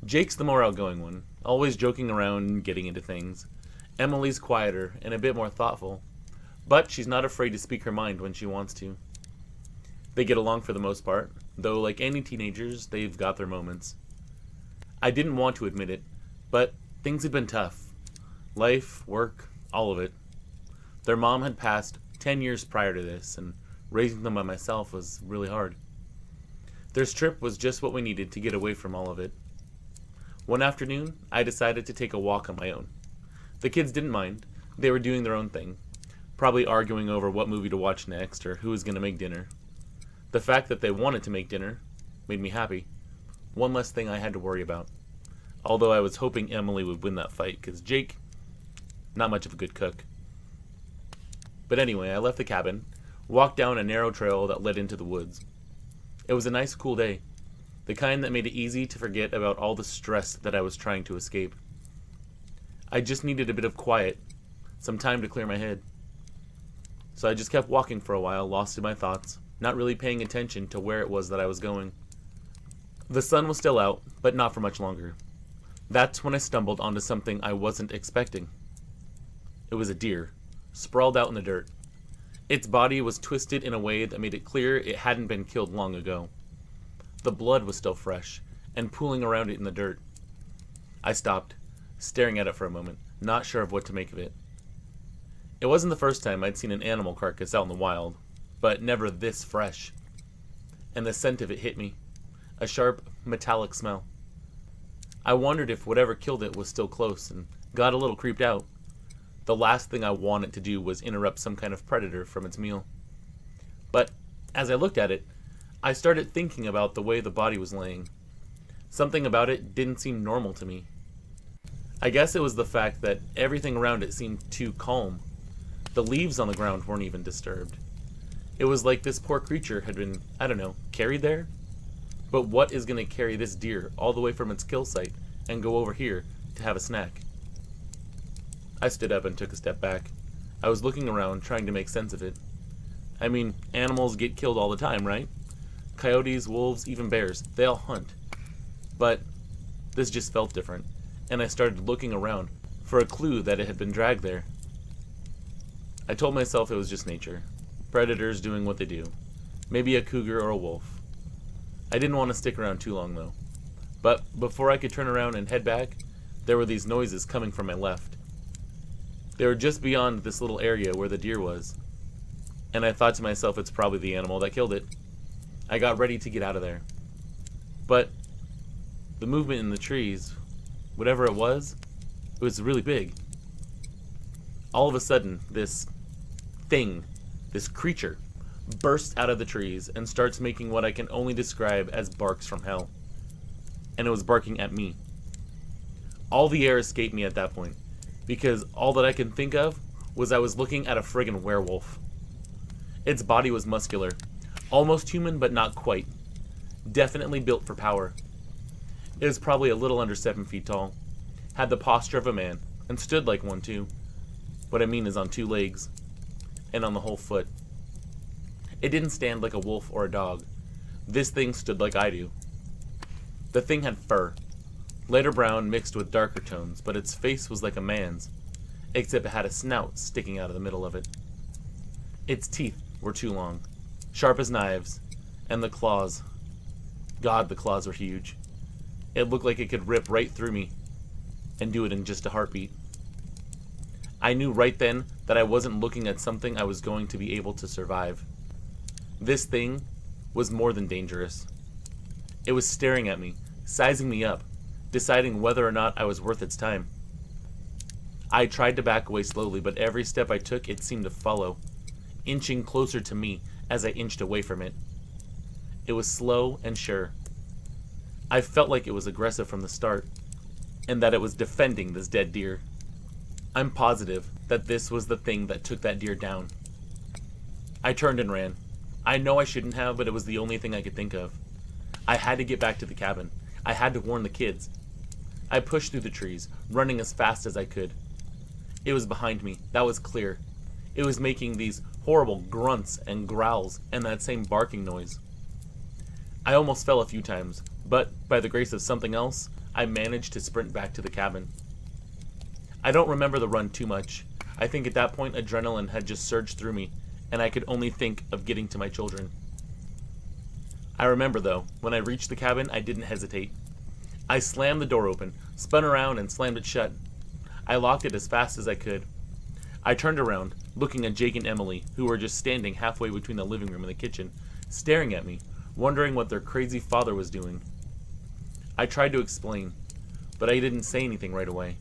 Jake's the more outgoing one, always joking around and getting into things. Emily's quieter and a bit more thoughtful, but she's not afraid to speak her mind when she wants to. They get along for the most part, though like any teenagers, they've got their moments. I didn't want to admit it, but things had been tough. Life, work, all of it. Their mom had passed 10 years prior to this, and raising them by myself was really hard. Their trip was just what we needed to get away from all of it. One afternoon, I decided to take a walk on my own. The kids didn't mind. They were doing their own thing, probably arguing over what movie to watch next or who was going to make dinner. The fact that they wanted to make dinner made me happy. One less thing I had to worry about. Although I was hoping Emily would win that fight, because Jake, not much of a good cook. But anyway, I left the cabin, walked down a narrow trail that led into the woods. It was a nice, cool day, the kind that made it easy to forget about all the stress that I was trying to escape. I just needed a bit of quiet, some time to clear my head. So I just kept walking for a while, lost in my thoughts, not really paying attention to where it was that I was going. The sun was still out, but not for much longer. That's when I stumbled onto something I wasn't expecting. It was a deer, sprawled out in the dirt. Its body was twisted in a way that made it clear it hadn't been killed long ago. The blood was still fresh, and pooling around it in the dirt. I stopped, staring at it for a moment, not sure of what to make of it. It wasn't the first time I'd seen an animal carcass out in the wild, but never this fresh. And the scent of it hit me, a sharp, metallic smell. I wondered if whatever killed it was still close, and got a little creeped out. The last thing I wanted to do was interrupt some kind of predator from its meal. But as I looked at it, I started thinking about the way the body was laying. Something about it didn't seem normal to me. I guess it was the fact that everything around it seemed too calm. The leaves on the ground weren't even disturbed. It was like this poor creature had been, carried there? But what is going to carry this deer all the way from its kill site and go over here to have a snack? I stood up and took a step back. I was looking around, trying to make sense of it. I mean, animals get killed all the time, right? Coyotes, wolves, even bears, they all hunt. But this just felt different, and I started looking around for a clue that it had been dragged there. I told myself it was just nature. Predators doing what they do. Maybe a cougar or a wolf. I didn't want to stick around too long, though. But before I could turn around and head back, there were these noises coming from my left. They were just beyond this little area where the deer was. And I thought to myself, it's probably the animal that killed it. I got ready to get out of there. But the movement in the trees, whatever it was really big. All of a sudden, this thing, this creature, bursts out of the trees and starts making what I can only describe as barks from hell. And it was barking at me. All the air escaped me at that point, because all that I can think of was I was looking at a friggin' werewolf. Its body was muscular, almost human but not quite. Definitely built for power. It was probably a little under 7 feet tall, had the posture of a man, and stood like one too. What I mean is on 2 legs, and on the whole foot. It didn't stand like a wolf or a dog. This thing stood like I do. The thing had fur, lighter brown mixed with darker tones, but its face was like a man's, except it had a snout sticking out of the middle of it. Its teeth were too long, sharp as knives, and the claws. God, the claws were huge. It looked like it could rip right through me, and do it in just a heartbeat. I knew right then that I wasn't looking at something I was going to be able to survive. This thing was more than dangerous. It was staring at me, sizing me up, deciding whether or not I was worth its time. I tried to back away slowly, but every step I took it seemed to follow, inching closer to me as I inched away from it. It was slow and sure. I felt like it was aggressive from the start, and that it was defending this dead deer. I'm positive that this was the thing that took that deer down. I turned and ran. I know I shouldn't have, but it was the only thing I could think of. I had to get back to the cabin. I had to warn the kids. I pushed through the trees, running as fast as I could. It was behind me, that was clear. It was making these horrible grunts and growls and that same barking noise. I almost fell a few times, but by the grace of something else, I managed to sprint back to the cabin. I don't remember the run too much. I think at that point adrenaline had just surged through me, and I could only think of getting to my children. I remember though, when I reached the cabin, I didn't hesitate. I slammed the door open, spun around and slammed it shut. I locked it as fast as I could. I turned around, looking at Jake and Emily, who were just standing halfway between the living room and the kitchen, staring at me, wondering what their crazy father was doing. I tried to explain, but I didn't say anything right away.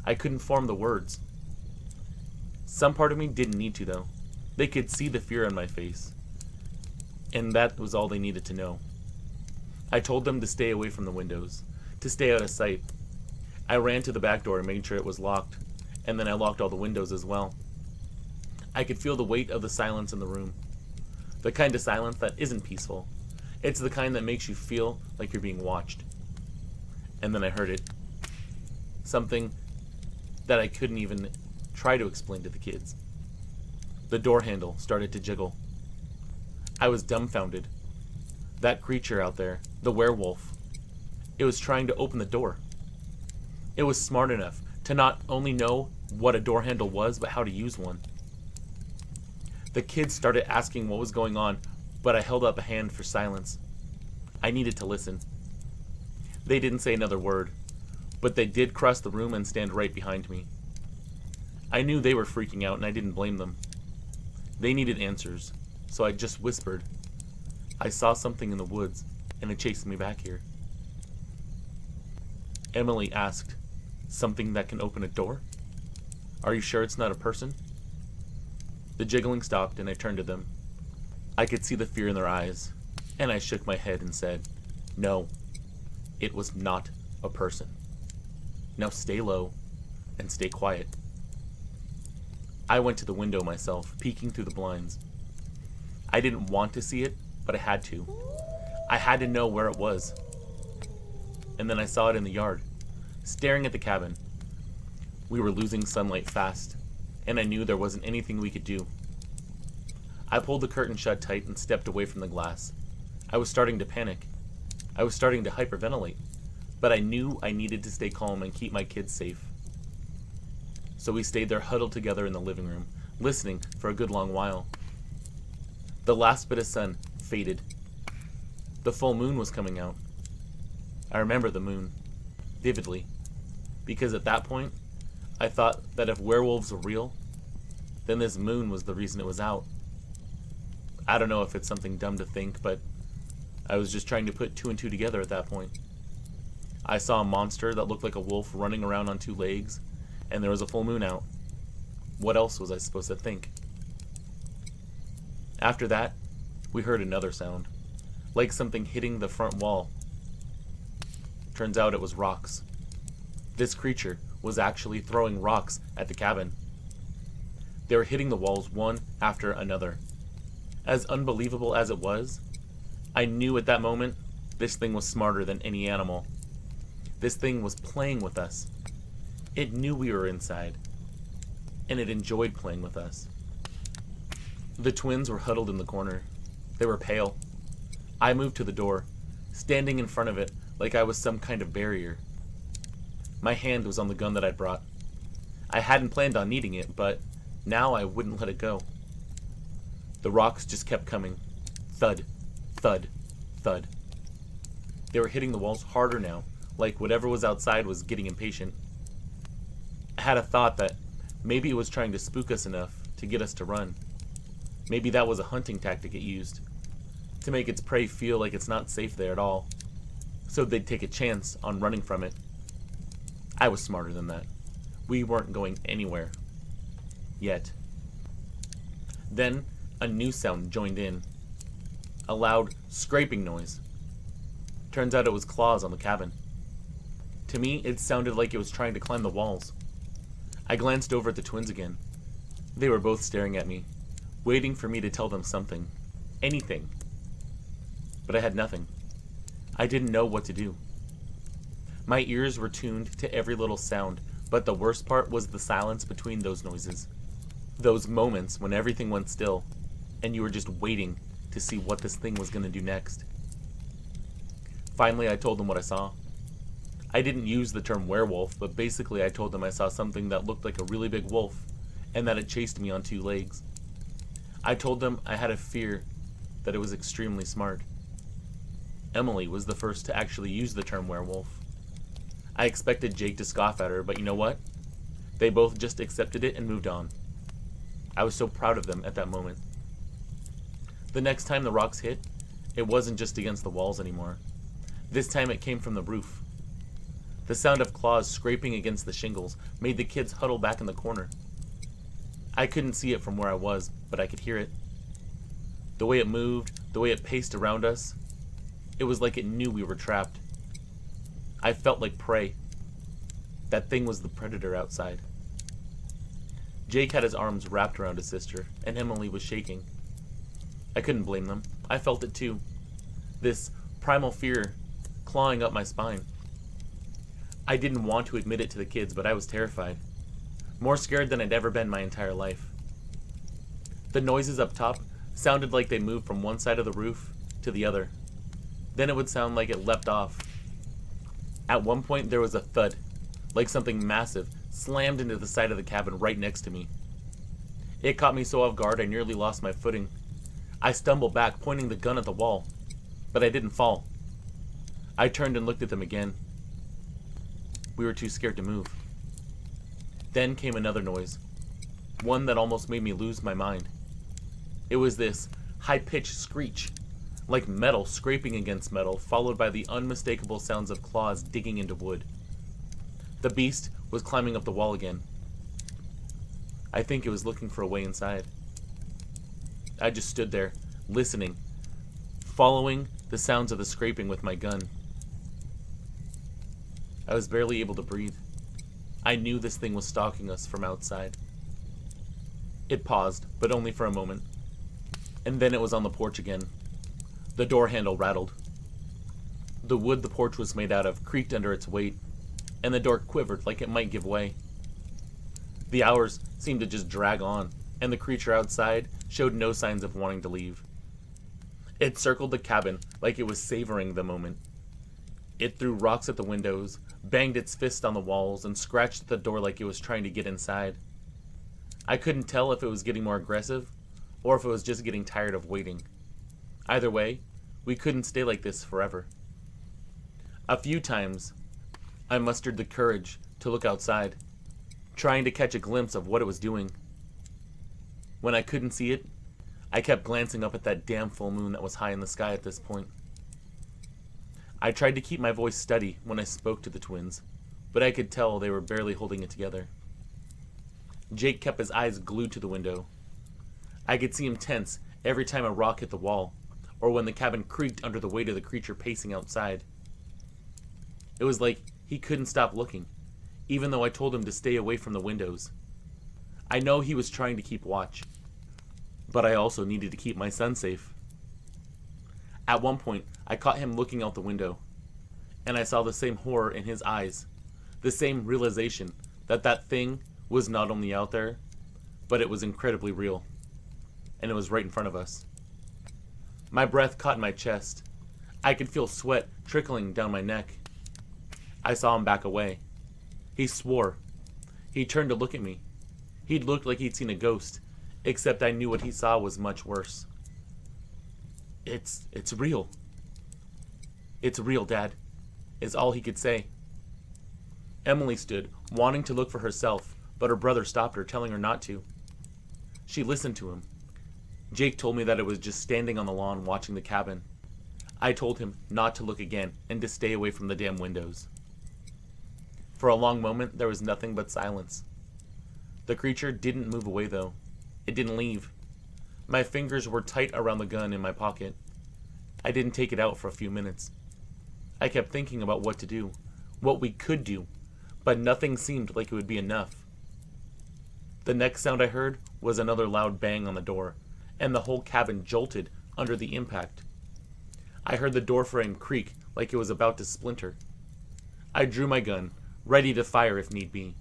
I couldn't form the words. Some part of me didn't need to, though. They could see the fear on my face. And that was all they needed to know. I told them to stay away from the windows, to stay out of sight. I ran to the back door and made sure it was locked, and then I locked all the windows as well. I could feel the weight of the silence in the room. The kind of silence that isn't peaceful. It's the kind that makes you feel like you're being watched. And then I heard it. Something that I couldn't even try to explain to the kids. The door handle started to jiggle. I was dumbfounded. That creature out there, the werewolf, it was trying to open the door. It was smart enough to not only know what a door handle was, but how to use one. The kids started asking what was going on, but I held up a hand for silence. I needed to listen. They didn't say another word, but they did cross the room and stand right behind me. I knew they were freaking out, and I didn't blame them. They needed answers, so I just whispered, "I saw something in the woods, and it chased me back here." Emily asked, "Something that can open a door? Are you sure it's not a person?" The jiggling stopped, and I turned to them. I could see the fear in their eyes, and I shook my head and said, "No, it was not a person. Now stay low and stay quiet." I went to the window myself, peeking through the blinds. I didn't want to see it, but I had to. I had to know where it was. And then I saw it in the yard, staring at the cabin. We were losing sunlight fast, and I knew there wasn't anything we could do. I pulled the curtain shut tight and stepped away from the glass. I was starting to panic. I was starting to hyperventilate, but I knew I needed to stay calm and keep my kids safe. So we stayed there huddled together in the living room, listening for a good long while. The last bit of sun faded. The full moon was coming out. I remember the moon, vividly, because at that point, I thought that if werewolves were real, then this moon was the reason it was out. I don't know if it's something dumb to think, but I was just trying to put two and two together at that point. I saw a monster that looked like a wolf running around on two legs, and there was a full moon out. What else was I supposed to think? After that, we heard another sound, like something hitting the front wall. Turns out it was rocks. This creature was actually throwing rocks at the cabin. They were hitting the walls one after another. As unbelievable as it was, I knew at that moment this thing was smarter than any animal. This thing was playing with us. It knew we were inside, and it enjoyed playing with us. The twins were huddled in the corner. They were pale. I moved to the door, standing in front of it like I was some kind of barrier. My hand was on the gun that I'd brought. I hadn't planned on needing it, but now I wouldn't let it go. The rocks just kept coming. Thud, thud, thud. They were hitting the walls harder now, like whatever was outside was getting impatient. I had a thought that maybe it was trying to spook us enough to get us to run. Maybe that was a hunting tactic it used, to make its prey feel like it's not safe there at all, so they'd take a chance on running from it. I was smarter than that. We weren't going anywhere. Yet. Then, a new sound joined in. A loud, scraping noise. Turns out it was claws on the cabin. To me, it sounded like it was trying to climb the walls. I glanced over at the twins again. They were both staring at me, waiting for me to tell them something. Anything. But I had nothing. I didn't know what to do. My ears were tuned to every little sound, but the worst part was the silence between those noises. Those moments when everything went still, and you were just waiting to see what this thing was going to do next. Finally, I told them what I saw. I didn't use the term werewolf, but basically I told them I saw something that looked like a really big wolf, and that it chased me on two legs. I told them I had a fear that it was extremely smart. Emily was the first to actually use the term werewolf. I expected Jake to scoff at her, but you know what? They both just accepted it and moved on. I was so proud of them at that moment. The next time the rocks hit, it wasn't just against the walls anymore. This time it came from the roof. The sound of claws scraping against the shingles made the kids huddle back in the corner. I couldn't see it from where I was, but I could hear it. The way it moved, the way it paced around us, it was like it knew we were trapped. I felt like prey. That thing was the predator outside. Jake had his arms wrapped around his sister, and Emily was shaking. I couldn't blame them. I felt it too. This primal fear clawing up my spine. I didn't want to admit it to the kids, but I was terrified. More scared than I'd ever been my entire life. The noises up top sounded like they moved from one side of the roof to the other. Then it would sound like it leapt off. At one point there was a thud, like something massive slammed into the side of the cabin right next to me. It caught me so off guard I nearly lost my footing. I stumbled back, pointing the gun at the wall, but I didn't fall. I turned and looked at them again. We were too scared to move. Then came another noise, one that almost made me lose my mind. It was this high-pitched screech, like metal scraping against metal, followed by the unmistakable sounds of claws digging into wood. The beast was climbing up the wall again. I think it was looking for a way inside. I just stood there, listening, following the sounds of the scraping with my gun. I was barely able to breathe. I knew this thing was stalking us from outside. It paused, but only for a moment. And then it was on the porch again. The door handle rattled. The wood the porch was made out of creaked under its weight, and the door quivered like it might give way. The hours seemed to just drag on, and the creature outside showed no signs of wanting to leave. It circled the cabin like it was savoring the moment. It threw rocks at the windows, banged its fist on the walls, and scratched at the door like it was trying to get inside. I couldn't tell if it was getting more aggressive, or if it was just getting tired of waiting. Either way, we couldn't stay like this forever. A few times, I mustered the courage to look outside, trying to catch a glimpse of what it was doing. When I couldn't see it, I kept glancing up at that damn full moon that was high in the sky at this point. I tried to keep my voice steady when I spoke to the twins, but I could tell they were barely holding it together. Jake kept his eyes glued to the window. I could see him tense every time a rock hit the wall, or when the cabin creaked under the weight of the creature pacing outside. It was like he couldn't stop looking, even though I told him to stay away from the windows. I know he was trying to keep watch, but I also needed to keep my son safe. At one point, I caught him looking out the window, and I saw the same horror in his eyes, the same realization that that thing was not only out there, but it was incredibly real, and it was right in front of us. My breath caught in my chest. I could feel sweat trickling down my neck. I saw him back away. He swore. He turned to look at me. He'd looked like he'd seen a ghost, except I knew what he saw was much worse. It's real. It's real, Dad, is all he could say. Emily stood, wanting to look for herself, but her brother stopped her, telling her not to. She listened to him. Jake told me that it was just standing on the lawn watching the cabin. I told him not to look again and to stay away from the damn windows. For a long moment, there was nothing but silence. The creature didn't move away, though. It didn't leave. My fingers were tight around the gun in my pocket. I didn't take it out for a few minutes. I kept thinking about what to do, what we could do, but nothing seemed like it would be enough. The next sound I heard was another loud bang on the door, and the whole cabin jolted under the impact. I heard the door frame creak like it was about to splinter. I drew my gun, ready to fire if need be.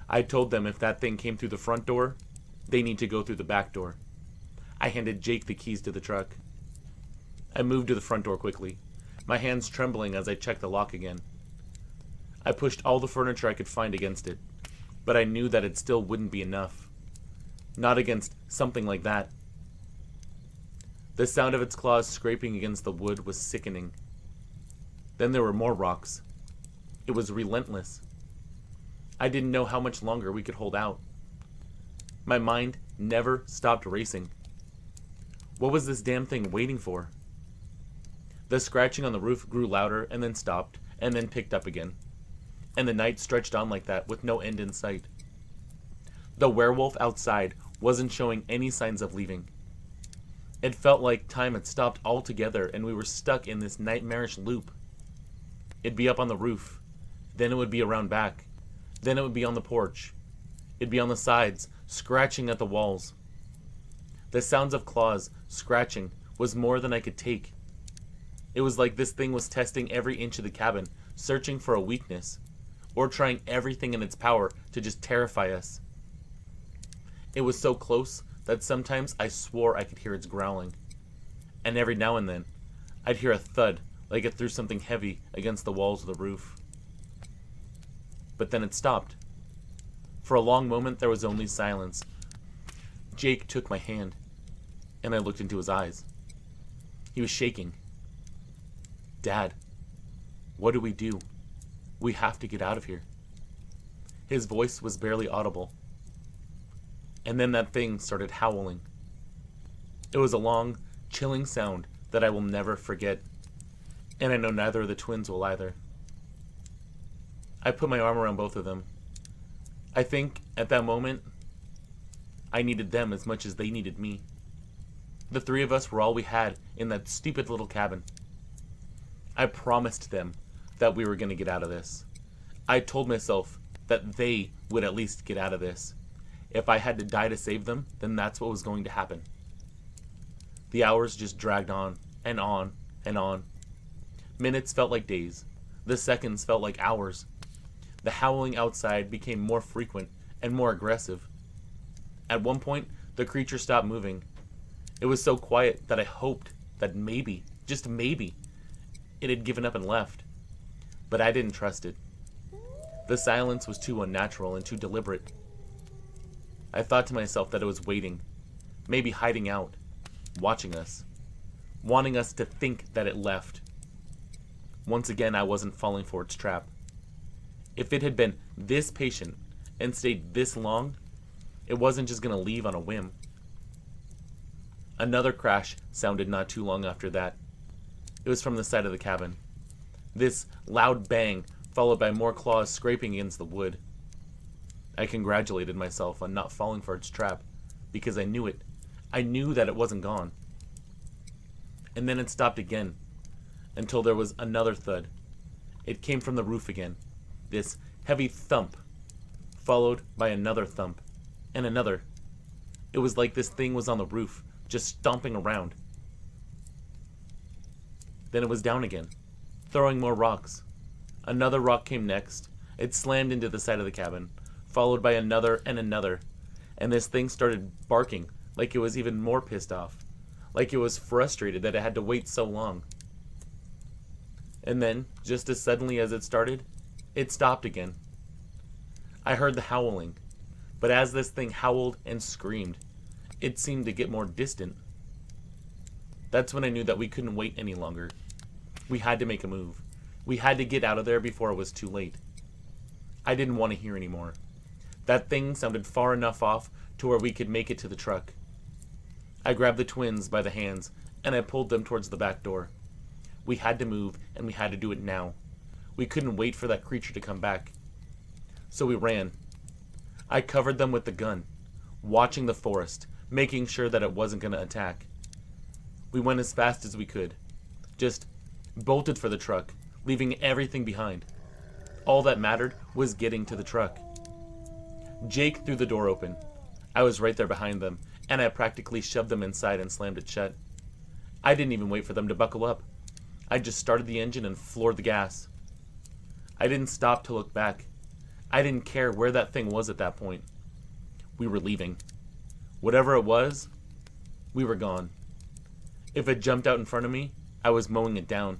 I told them if that thing came through the front door, they need to go through the back door. I handed Jake the keys to the truck. I moved to the front door quickly, my hands trembling as I checked the lock again. I pushed all the furniture I could find against it, but I knew that it still wouldn't be enough. Not against something like that. The sound of its claws scraping against the wood was sickening. Then there were more rocks. It was relentless. I didn't know how much longer we could hold out. My mind never stopped racing. What was this damn thing waiting for? The scratching on the roof grew louder and then stopped and then picked up again. and the night stretched on like that with no end in sight. The werewolf outside wasn't showing any signs of leaving. It felt like time had stopped altogether and we were stuck in this nightmarish loop. It'd be up on the roof, then it would be around back, then it would be on the porch. It'd be on the sides, scratching at the walls. The sounds of claws scratching was more than I could take. It was like this thing was testing every inch of the cabin, searching for a weakness, or trying everything in its power to just terrify us. It was so close that sometimes I swore I could hear its growling, and every now and then I'd hear a thud like it threw something heavy against the walls of the roof. But then it stopped. For a long moment there was only silence. Jake took my hand, and I looked into his eyes. He was shaking. "Dad, what do we do? We have to get out of here." His voice was barely audible. And then that thing started howling. It was a long, chilling sound that I will never forget, and I know neither of the twins will either. I put my arm around both of them. I think, at that moment, I needed them as much as they needed me. The three of us were all we had in that stupid little cabin. I promised them that we were going to get out of this. I told myself that they would at least get out of this. If I had to die to save them, then that's what was going to happen. The hours just dragged on, and on, and on. Minutes felt like days. The seconds felt like hours. The howling outside became more frequent and more aggressive. At one point, the creature stopped moving. It was so quiet that I hoped that maybe, just maybe, it had given up and left. But I didn't trust it. The silence was too unnatural and too deliberate. I thought to myself that it was waiting, maybe hiding out, watching us, wanting us to think that it left. Once again, I wasn't falling for its trap. If it had been this patient and stayed this long, it wasn't just going to leave on a whim. Another crash sounded not too long after that. It was from the side of the cabin. This loud bang, followed by more claws scraping against the wood. I congratulated myself on not falling for its trap, because I knew it. I knew that it wasn't gone. And then it stopped again, until there was another thud. It came from the roof again. This heavy thump, followed by another thump, and another. It was like this thing was on the roof, just stomping around. Then it was down again, throwing more rocks. Another rock came next. It slammed into the side of the cabin, followed by another and another, and this thing started barking like it was even more pissed off, like it was frustrated that it had to wait so long. And then, just as suddenly as it started, it stopped again. I heard the howling, but as this thing howled and screamed, it seemed to get more distant. That's when I knew that we couldn't wait any longer. We had to make a move. We had to get out of there before it was too late. I didn't want to hear anymore. That thing sounded far enough off to where we could make it to the truck. I grabbed the twins by the hands, and I pulled them towards the back door. We had to move, and we had to do it now. We couldn't wait for that creature to come back. So we ran. I covered them with the gun, watching the forest, making sure that it wasn't going to attack. We went as fast as we could. Just bolted for the truck, leaving everything behind. All that mattered was getting to the truck. Jake threw the door open. I was right there behind them, and I practically shoved them inside and slammed it shut. I didn't even wait for them to buckle up. I just started the engine and floored the gas. I didn't stop to look back. I didn't care where that thing was at that point. We were leaving. Whatever it was, we were gone. If it jumped out in front of me, I was mowing it down.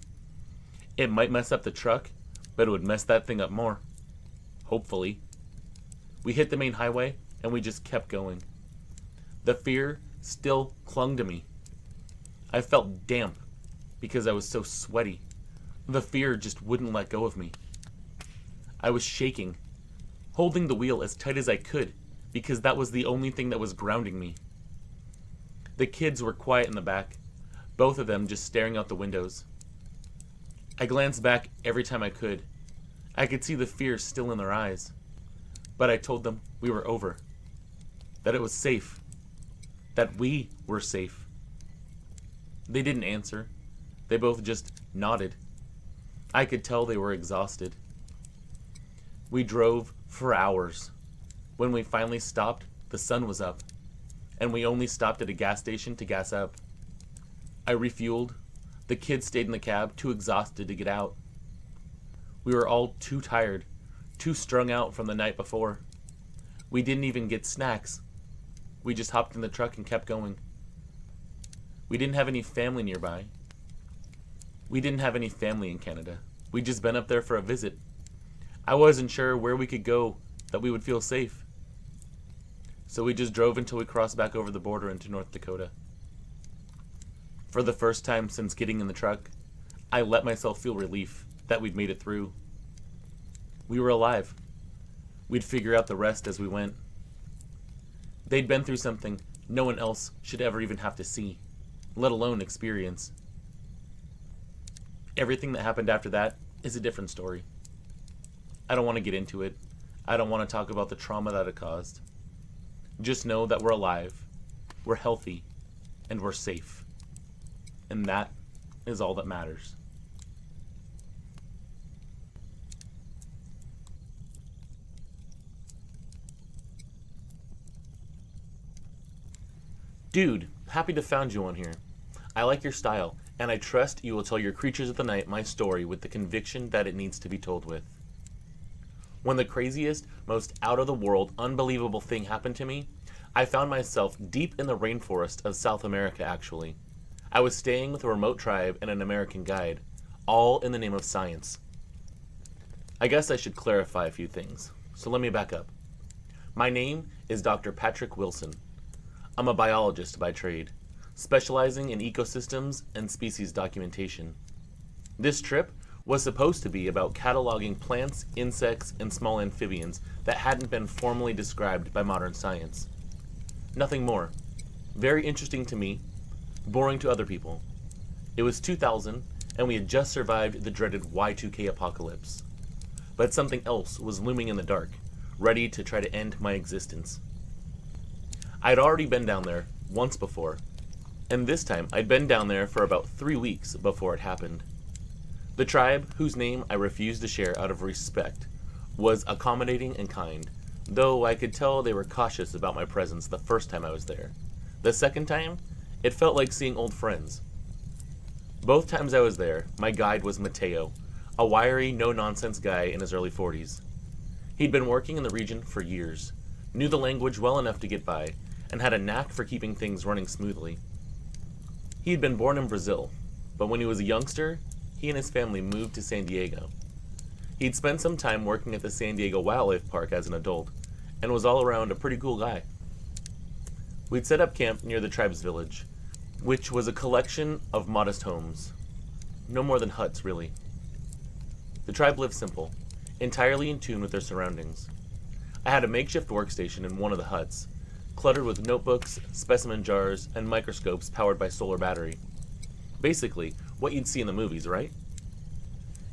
It might mess up the truck, but it would mess that thing up more. Hopefully. We hit the main highway, and we just kept going. The fear still clung to me. I felt damp because I was so sweaty. The fear just wouldn't let go of me. I was shaking, holding the wheel as tight as I could because that was the only thing that was grounding me. The kids were quiet in the back, both of them just staring out the windows. I glanced back every time I could. I could see the fear still in their eyes. But I told them we were over. That it was safe. That we were safe. They didn't answer. They both just nodded. I could tell they were exhausted. We drove for hours. When we finally stopped, the sun was up, and we only stopped at a gas station to gas up. I refueled. The kids stayed in the cab, too exhausted to get out. We were all too tired, too strung out from the night before. We didn't even get snacks. We just hopped in the truck and kept going. We didn't have any family nearby. We didn't have any family in Canada. We'd just been up there for a visit. I wasn't sure where we could go that we would feel safe. So we just drove until we crossed back over the border into North Dakota. For the first time since getting in the truck, I let myself feel relief that we'd made it through. We were alive. We'd figure out the rest as we went. They'd been through something no one else should ever even have to see, let alone experience. Everything that happened after that is a different story. I don't want to get into it. I don't want to talk about the trauma that it caused. Just know that we're alive, we're healthy, and we're safe. And that is all that matters. Dude, happy to found you on here. I like your style, and I trust you will tell your creatures of the night my story with the conviction that it needs to be told with. When the craziest, most out-of-the-world, unbelievable thing happened to me, I found myself deep in the rainforest of South America, actually. I was staying with a remote tribe and an American guide, all in the name of science. I guess I should clarify a few things, so let me back up. My name is Dr. Patrick Wilson. I'm a biologist by trade, specializing in ecosystems and species documentation. This trip was supposed to be about cataloging plants, insects, and small amphibians that hadn't been formally described by modern science. Nothing more. Very interesting to me, boring to other people. It was 2000, and we had just survived the dreaded Y2K apocalypse. But something else was looming in the dark, ready to try to end my existence. I'd already been down there once before, and this time I'd been down there for about 3 weeks before it happened. The tribe, whose name I refused to share out of respect, was accommodating and kind, though I could tell they were cautious about my presence the first time I was there. The second time, it felt like seeing old friends. Both times I was there, my guide was Mateo, a wiry, no-nonsense guy in his early 40s. He'd been working in the region for years, knew the language well enough to get by, and had a knack for keeping things running smoothly. He had been born in Brazil, but when he was a youngster, he and his family moved to San Diego. He'd spent some time working at the San Diego Wildlife Park as an adult, and was all around a pretty cool guy. We'd set up camp near the tribe's village, which was a collection of modest homes. No more than huts, really. The tribe lived simple, entirely in tune with their surroundings. I had a makeshift workstation in one of the huts, cluttered with notebooks, specimen jars, and microscopes powered by solar battery. Basically, what you'd see in the movies, right?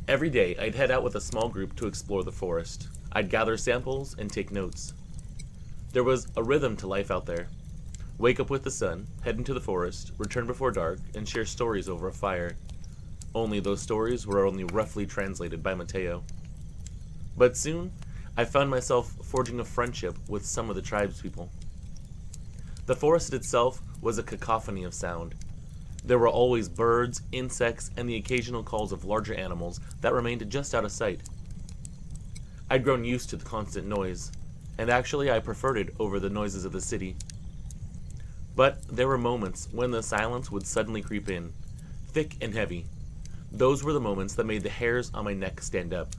Every day, I'd head out with a small group to explore the forest. I'd gather samples and take notes. There was a rhythm to life out there. Wake up with the sun, head into the forest, return before dark, and share stories over a fire. Only those stories were only roughly translated by Mateo. But soon, I found myself forging a friendship with some of the tribespeople. The forest itself was a cacophony of sound. There were always birds, insects, and the occasional calls of larger animals that remained just out of sight. I'd grown used to the constant noise, and actually I preferred it over the noises of the city. But there were moments when the silence would suddenly creep in, thick and heavy. Those were the moments that made the hairs on my neck stand up.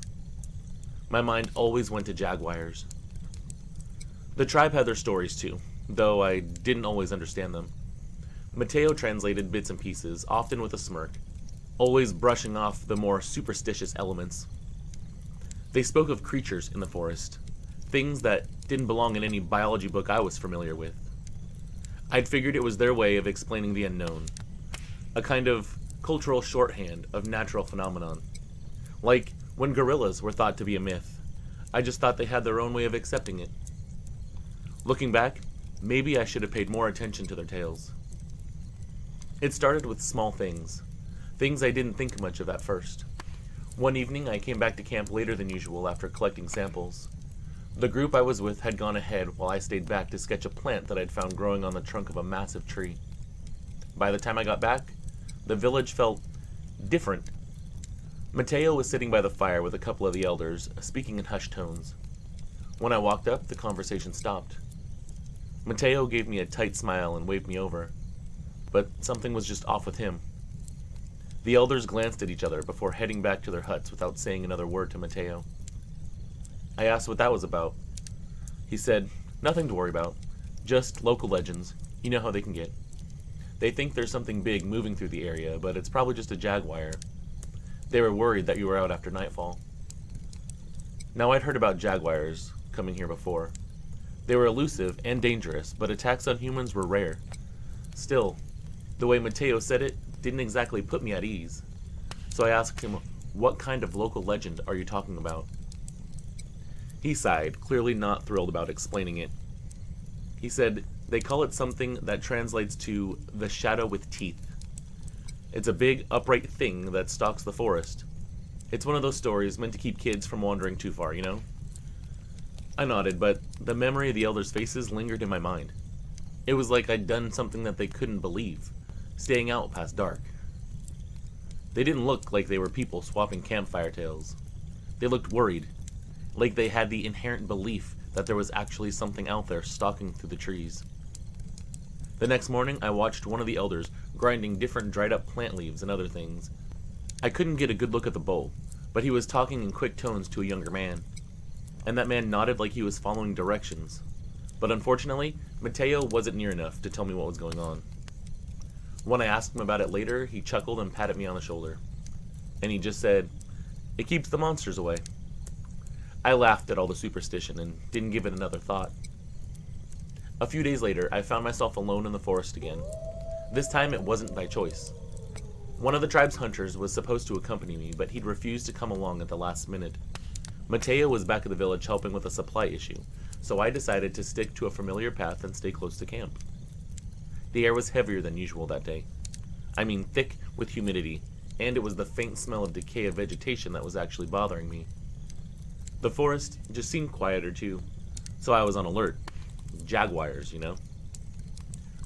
My mind always went to jaguars. The tribe had their stories too, though I didn't always understand them. Mateo translated bits and pieces, often with a smirk, always brushing off the more superstitious elements. They spoke of creatures in the forest, things that didn't belong in any biology book I was familiar with. I'd figured it was their way of explaining the unknown, a kind of cultural shorthand of natural phenomenon. Like When gorillas were thought to be a myth, I just thought they had their own way of accepting it. Looking back, maybe I should have paid more attention to their tales. It started with small things I didn't think much of at first. One evening, I came back to camp later than usual after collecting samples. The group I was with had gone ahead while I stayed back to sketch a plant that I'd found growing on the trunk of a massive tree. By the time I got back, the village felt different. Mateo was sitting by the fire with a couple of the elders, speaking in hushed tones. When I walked up, the conversation stopped. Mateo gave me a tight smile and waved me over, but something was just off with him. The elders glanced at each other before heading back to their huts without saying another word to Mateo. I asked what that was about. He said, "Nothing to worry about. Just local legends. You know how they can get. They think there's something big moving through the area, but it's probably just a jaguar. They were worried that you were out after nightfall." Now, I'd heard about jaguars coming here before. They were elusive and dangerous, but attacks on humans were rare. Still, the way Mateo said it didn't exactly put me at ease. So I asked him, "What kind of local legend are you talking about?" He sighed, clearly not thrilled about explaining it. He said, "They call it something that translates to the shadow with teeth. It's a big, upright thing that stalks the forest. It's one of those stories meant to keep kids from wandering too far, you know?" I nodded, but the memory of the elders' faces lingered in my mind. It was like I'd done something that they couldn't believe, staying out past dark. They didn't look like they were people swapping campfire tales. They looked worried, like they had the inherent belief that there was actually something out there stalking through the trees. The next morning, I watched one of the elders grinding different dried-up plant leaves and other things. I couldn't get a good look at the bowl, but he was talking in quick tones to a younger man, and that man nodded like he was following directions. But unfortunately, Mateo wasn't near enough to tell me what was going on. When I asked him about it later, he chuckled and patted me on the shoulder. And he just said, "It keeps the monsters away." I laughed at all the superstition and didn't give it another thought. A few days later, I found myself alone in the forest again. This time it wasn't by choice. One of the tribe's hunters was supposed to accompany me, but he'd refused to come along at the last minute. Mateo was back at the village helping with a supply issue, so I decided to stick to a familiar path and stay close to camp. The air was heavier than usual that day. I mean, thick with humidity, and it was the faint smell of decay of vegetation that was actually bothering me. The forest just seemed quieter too, so I was on alert. Jaguars, you know?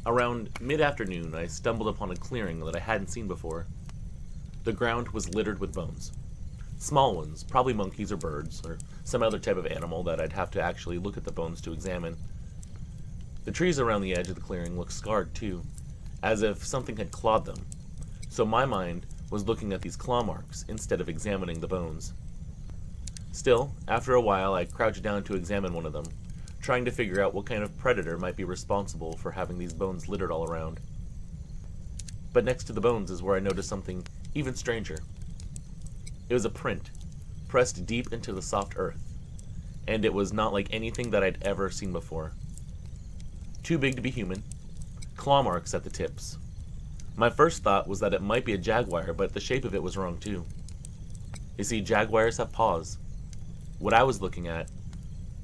Around mid-afternoon, I stumbled upon a clearing that I hadn't seen before. The ground was littered with bones. Small ones, probably monkeys or birds, or some other type of animal that I'd have to actually look at the bones to examine. The trees around the edge of the clearing looked scarred too, as if something had clawed them, so my mind was looking at these claw marks instead of examining the bones. Still, after a while, I crouched down to examine one of them, trying to figure out what kind of predator might be responsible for having these bones littered all around. But next to the bones is where I noticed something even stranger. It was a print, pressed deep into the soft earth, and it was not like anything that I'd ever seen before. Too big to be human, claw marks at the tips. My first thought was that it might be a jaguar, but the shape of it was wrong too. You see, jaguars have paws. What I was looking at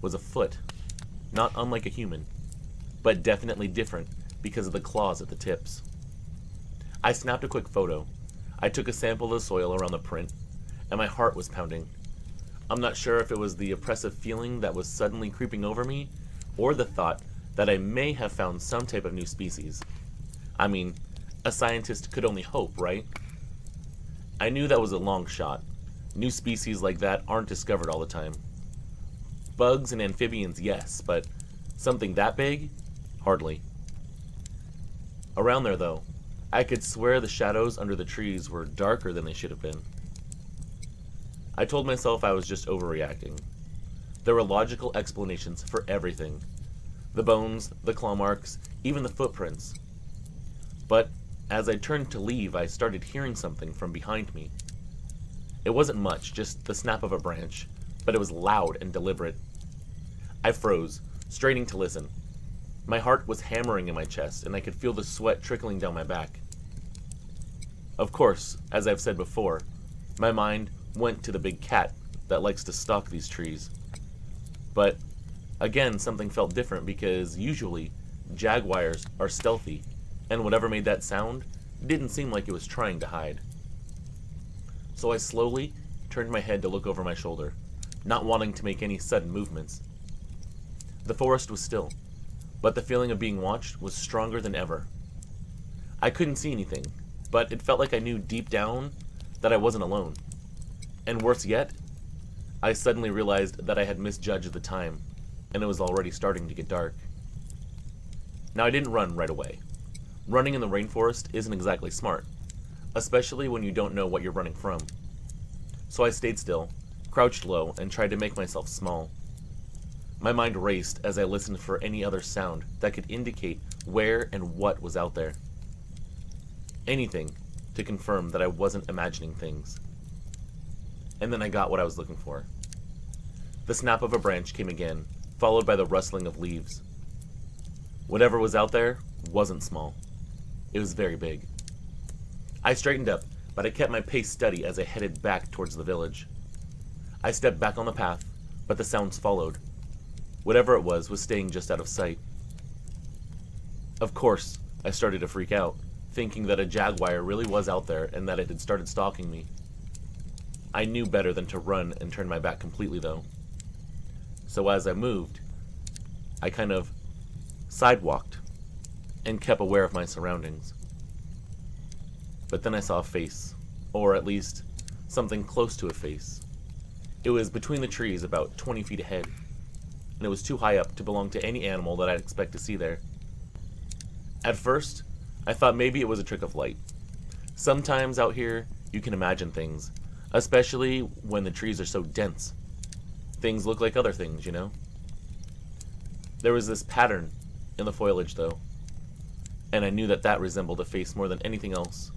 was a foot, not unlike a human, but definitely different because of the claws at the tips. I snapped a quick photo. I took a sample of the soil around the print, and my heart was pounding. I'm not sure if it was the oppressive feeling that was suddenly creeping over me, or the thought that I may have found some type of new species. I mean, a scientist could only hope, right? I knew that was a long shot. New species like that aren't discovered all the time. Bugs and amphibians, yes, but something that big? Hardly. Around there, though, I could swear the shadows under the trees were darker than they should have been. I told myself I was just overreacting. There were logical explanations for everything. The bones, the claw marks, even the footprints. But as I turned to leave, I started hearing something from behind me. It wasn't much, just the snap of a branch, but it was loud and deliberate. I froze, straining to listen. My heart was hammering in my chest, and I could feel the sweat trickling down my back. Of course, as I've said before, my mind went to the big cat that likes to stalk these trees. But again, something felt different because usually jaguars are stealthy, and whatever made that sound didn't seem like it was trying to hide. So I slowly turned my head to look over my shoulder, not wanting to make any sudden movements. The forest was still, but the feeling of being watched was stronger than ever. I couldn't see anything, but it felt like I knew deep down that I wasn't alone. And worse yet, I suddenly realized that I had misjudged the time, and it was already starting to get dark. Now, I didn't run right away. Running in the rainforest isn't exactly smart, especially when you don't know what you're running from. So I stayed still, crouched low, and tried to make myself small. My mind raced as I listened for any other sound that could indicate where and what was out there. Anything to confirm that I wasn't imagining things. And then I got what I was looking for. The snap of a branch came again, followed by the rustling of leaves. Whatever was out there wasn't small. It was very big. I straightened up, but I kept my pace steady as I headed back towards the village. I stepped back on the path, but the sounds followed. Whatever it was staying just out of sight. Of course, I started to freak out, thinking that a jaguar really was out there and that it had started stalking me. I knew better than to run and turn my back completely, though. So as I moved, I kind of sidewalked and kept aware of my surroundings. But then I saw a face, or at least something close to a face. It was between the trees about 20 feet ahead, and it was too high up to belong to any animal that I'd expect to see there. At first, I thought maybe it was a trick of light. Sometimes out here, you can imagine things, especially when the trees are so dense. Things look like other things, you know? There was this pattern in the foliage, though, and I knew that that resembled a face more than anything else.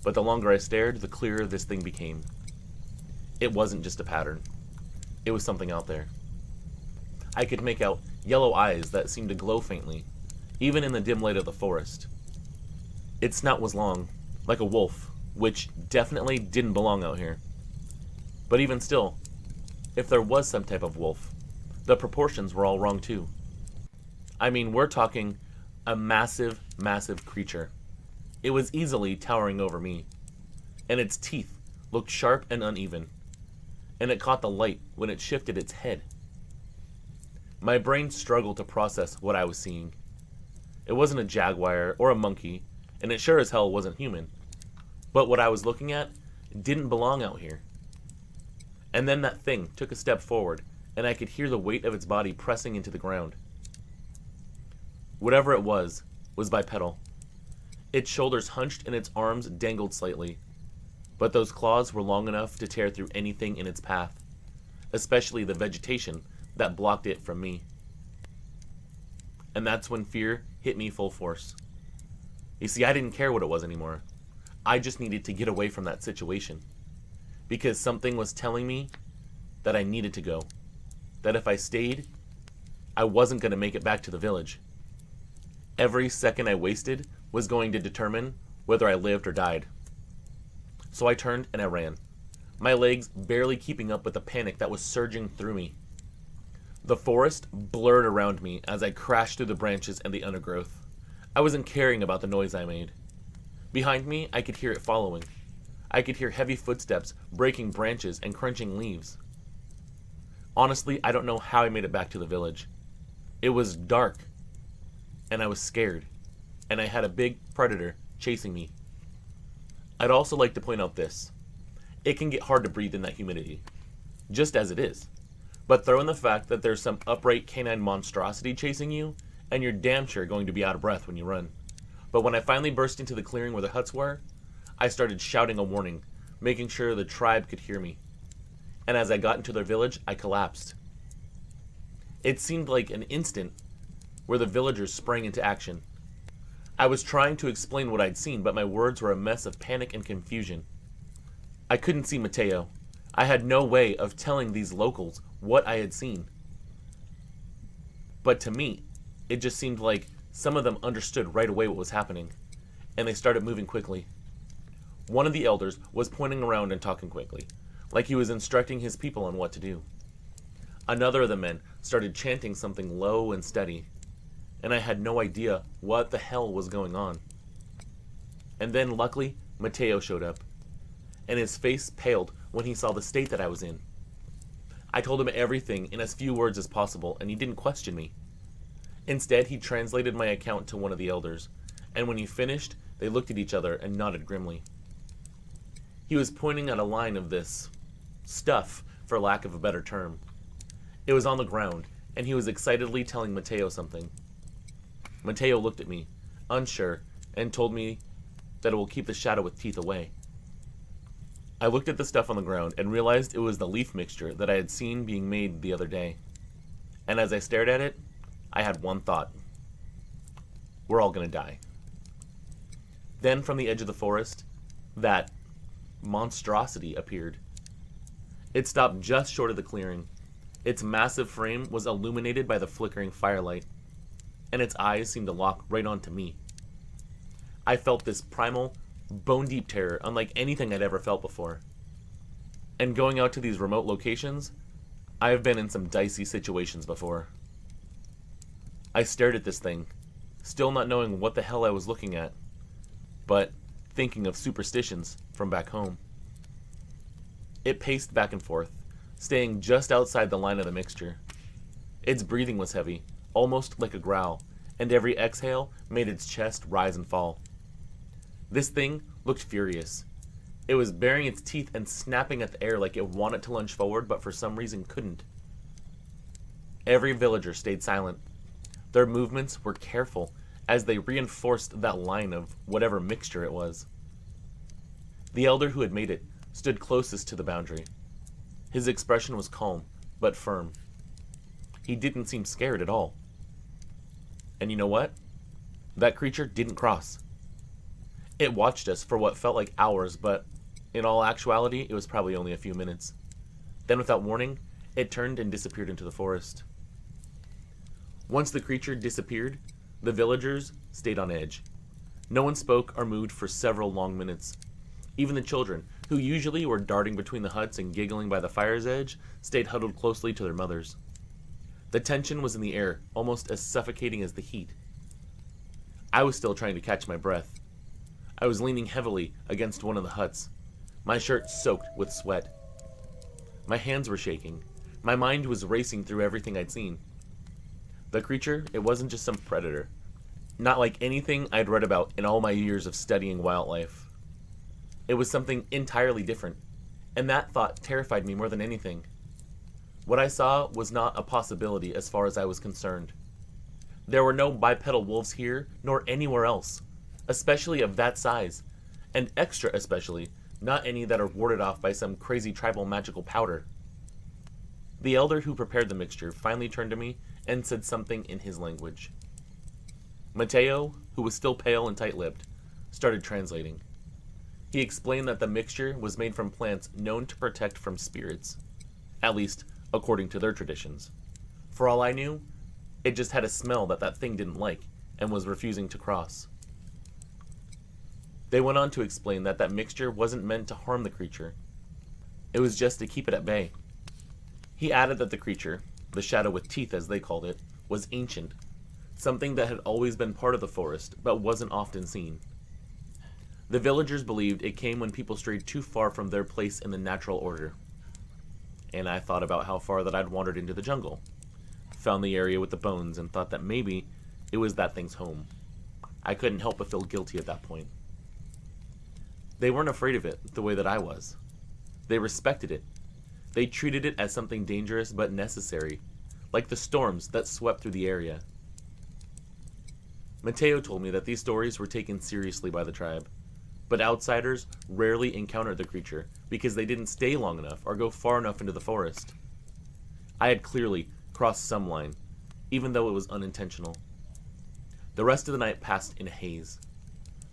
But the longer I stared, the clearer this thing became. It wasn't just a pattern. It was something out there. I could make out yellow eyes that seemed to glow faintly, even in the dim light of the forest. Its snout was long, like a wolf, which definitely didn't belong out here. But even still, if there was some type of wolf, the proportions were all wrong too. I mean, we're talking a massive, massive creature. It was easily towering over me, and its teeth looked sharp and uneven, and it caught the light when it shifted its head. My brain struggled to process what I was seeing. It wasn't a jaguar or a monkey, and it sure as hell wasn't human. But what I was looking at didn't belong out here. And then that thing took a step forward, and I could hear the weight of its body pressing into the ground. Whatever it was bipedal. Its shoulders hunched and its arms dangled slightly, but those claws were long enough to tear through anything in its path, especially the vegetation that blocked it from me. And that's when fear hit me full force. You see, I didn't care what it was anymore. I just needed to get away from that situation, because something was telling me that I needed to go, that if I stayed, I wasn't going to make it back to the village. Every second I wasted was going to determine whether I lived or died. So I turned and I ran, my legs barely keeping up with the panic that was surging through me. The forest blurred around me as I crashed through the branches and the undergrowth. I wasn't caring about the noise I made. Behind me, I could hear it following. I could hear heavy footsteps breaking branches and crunching leaves. Honestly, I don't know how I made it back to the village. It was dark, and I was scared, and I had a big predator chasing me. I'd also like to point out this. It can get hard to breathe in that humidity, just as it is. But throw in the fact that there's some upright canine monstrosity chasing you, and you're damn sure going to be out of breath when you run. But when I finally burst into the clearing where the huts were, I started shouting a warning, making sure the tribe could hear me. And as I got into their village, I collapsed. It seemed like an instant where the villagers sprang into action. I was trying to explain what I'd seen, but my words were a mess of panic and confusion. I couldn't see Mateo. I had no way of telling these locals what I had seen. But to me, it just seemed like some of them understood right away what was happening, and they started moving quickly. One of the elders was pointing around and talking quickly, like he was instructing his people on what to do. Another of the men started chanting something low and steady, and I had no idea what the hell was going on. And then, luckily, Mateo showed up, and his face paled when he saw the state that I was in. I told him everything in as few words as possible, and he didn't question me. Instead, he translated my account to one of the elders, and when he finished, they looked at each other and nodded grimly. He was pointing at a line of this stuff, for lack of a better term. It was on the ground, and he was excitedly telling Mateo something. Mateo looked at me, unsure, and told me that it will keep the shadow with teeth away. I looked at the stuff on the ground and realized it was the leaf mixture that I had seen being made the other day. And as I stared at it, I had one thought. We're all gonna die. Then from the edge of the forest, that monstrosity appeared. It stopped just short of the clearing. Its massive frame was illuminated by the flickering firelight, and its eyes seemed to lock right onto me. I felt this primal, bone-deep terror unlike anything I'd ever felt before. And going out to these remote locations, I have been in some dicey situations before. I stared at this thing, still not knowing what the hell I was looking at, but thinking of superstitions from back home. It paced back and forth, staying just outside the line of the mixture. Its breathing was heavy, almost like a growl, and every exhale made its chest rise and fall. This thing looked furious. It was baring its teeth and snapping at the air like it wanted to lunge forward, but for some reason couldn't. Every villager stayed silent. Their movements were careful, as they reinforced that line of whatever mixture it was. The elder who had made it stood closest to the boundary. His expression was calm, but firm. He didn't seem scared at all. And you know what? That creature didn't cross. It watched us for what felt like hours, but in all actuality, it was probably only a few minutes. Then, without warning, it turned and disappeared into the forest. Once the creature disappeared, the villagers stayed on edge. No one spoke or moved for several long minutes. Even the children, who usually were darting between the huts and giggling by the fire's edge, stayed huddled closely to their mothers. The tension was in the air, almost as suffocating as the heat. I was still trying to catch my breath. I was leaning heavily against one of the huts, my shirt soaked with sweat. My hands were shaking. My mind was racing through everything I'd seen. The creature, it wasn't just some predator. Not like anything I'd read about in all my years of studying wildlife. It was something entirely different, and that thought terrified me more than anything. What I saw was not a possibility as far as I was concerned. There were no bipedal wolves here, nor anywhere else, especially of that size, and extra especially, not any that are warded off by some crazy tribal magical powder. The elder who prepared the mixture finally turned to me and said something in his language. Mateo, who was still pale and tight-lipped, started translating. He explained that the mixture was made from plants known to protect from spirits, at least according to their traditions. For all I knew, it just had a smell that thing didn't like and was refusing to cross. They went on to explain that mixture wasn't meant to harm the creature. It was just to keep it at bay. He added that the creature, the shadow with teeth as they called it, was ancient, something that had always been part of the forest but wasn't often seen. The villagers believed it came when people strayed too far from their place in the natural order. And I thought about how far that I'd wandered into the jungle, found the area with the bones, and thought that maybe it was that thing's home. I couldn't help but feel guilty at that point. They weren't afraid of it the way that I was. They respected it. They treated it as something dangerous but necessary, like the storms that swept through the area. Mateo told me that these stories were taken seriously by the tribe, but outsiders rarely encountered the creature because they didn't stay long enough or go far enough into the forest. I had clearly crossed some line, even though it was unintentional. The rest of the night passed in a haze.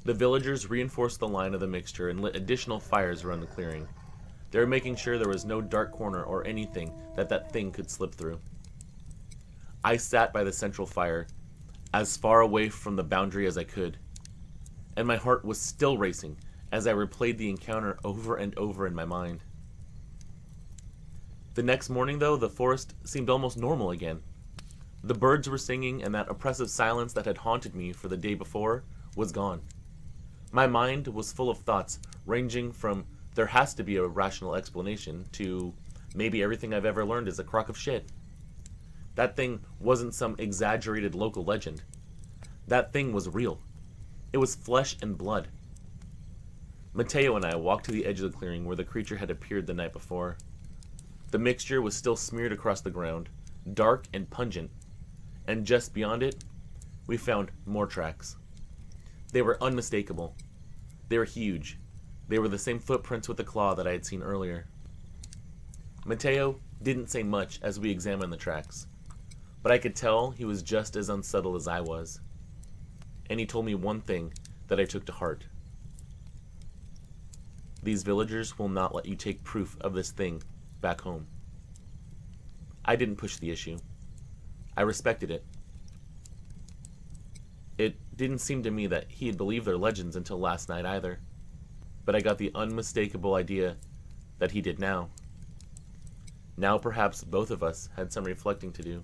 The villagers reinforced the line of the mixture and lit additional fires around the clearing. They were making sure there was no dark corner or anything that thing could slip through. I sat by the central fire, as far away from the boundary as I could, and my heart was still racing as I replayed the encounter over and over in my mind. The next morning, though, the forest seemed almost normal again. The birds were singing, and that oppressive silence that had haunted me for the day before was gone. My mind was full of thoughts ranging from there has to be a rational explanation to maybe everything I've ever learned is a crock of shit. That thing wasn't some exaggerated local legend. That thing was real. It was flesh and blood. Mateo and I walked to the edge of the clearing where the creature had appeared the night before. The mixture was still smeared across the ground, dark and pungent, and just beyond it, we found more tracks. They were unmistakable. They were huge. They were the same footprints with the claw that I had seen earlier. Mateo didn't say much as we examined the tracks, but I could tell he was just as unsettled as I was. And he told me one thing that I took to heart. These villagers will not let you take proof of this thing back home. I didn't push the issue. I respected it. It didn't seem to me that he had believed their legends until last night either, but I got the unmistakable idea that he did now. Now perhaps both of us had some reflecting to do.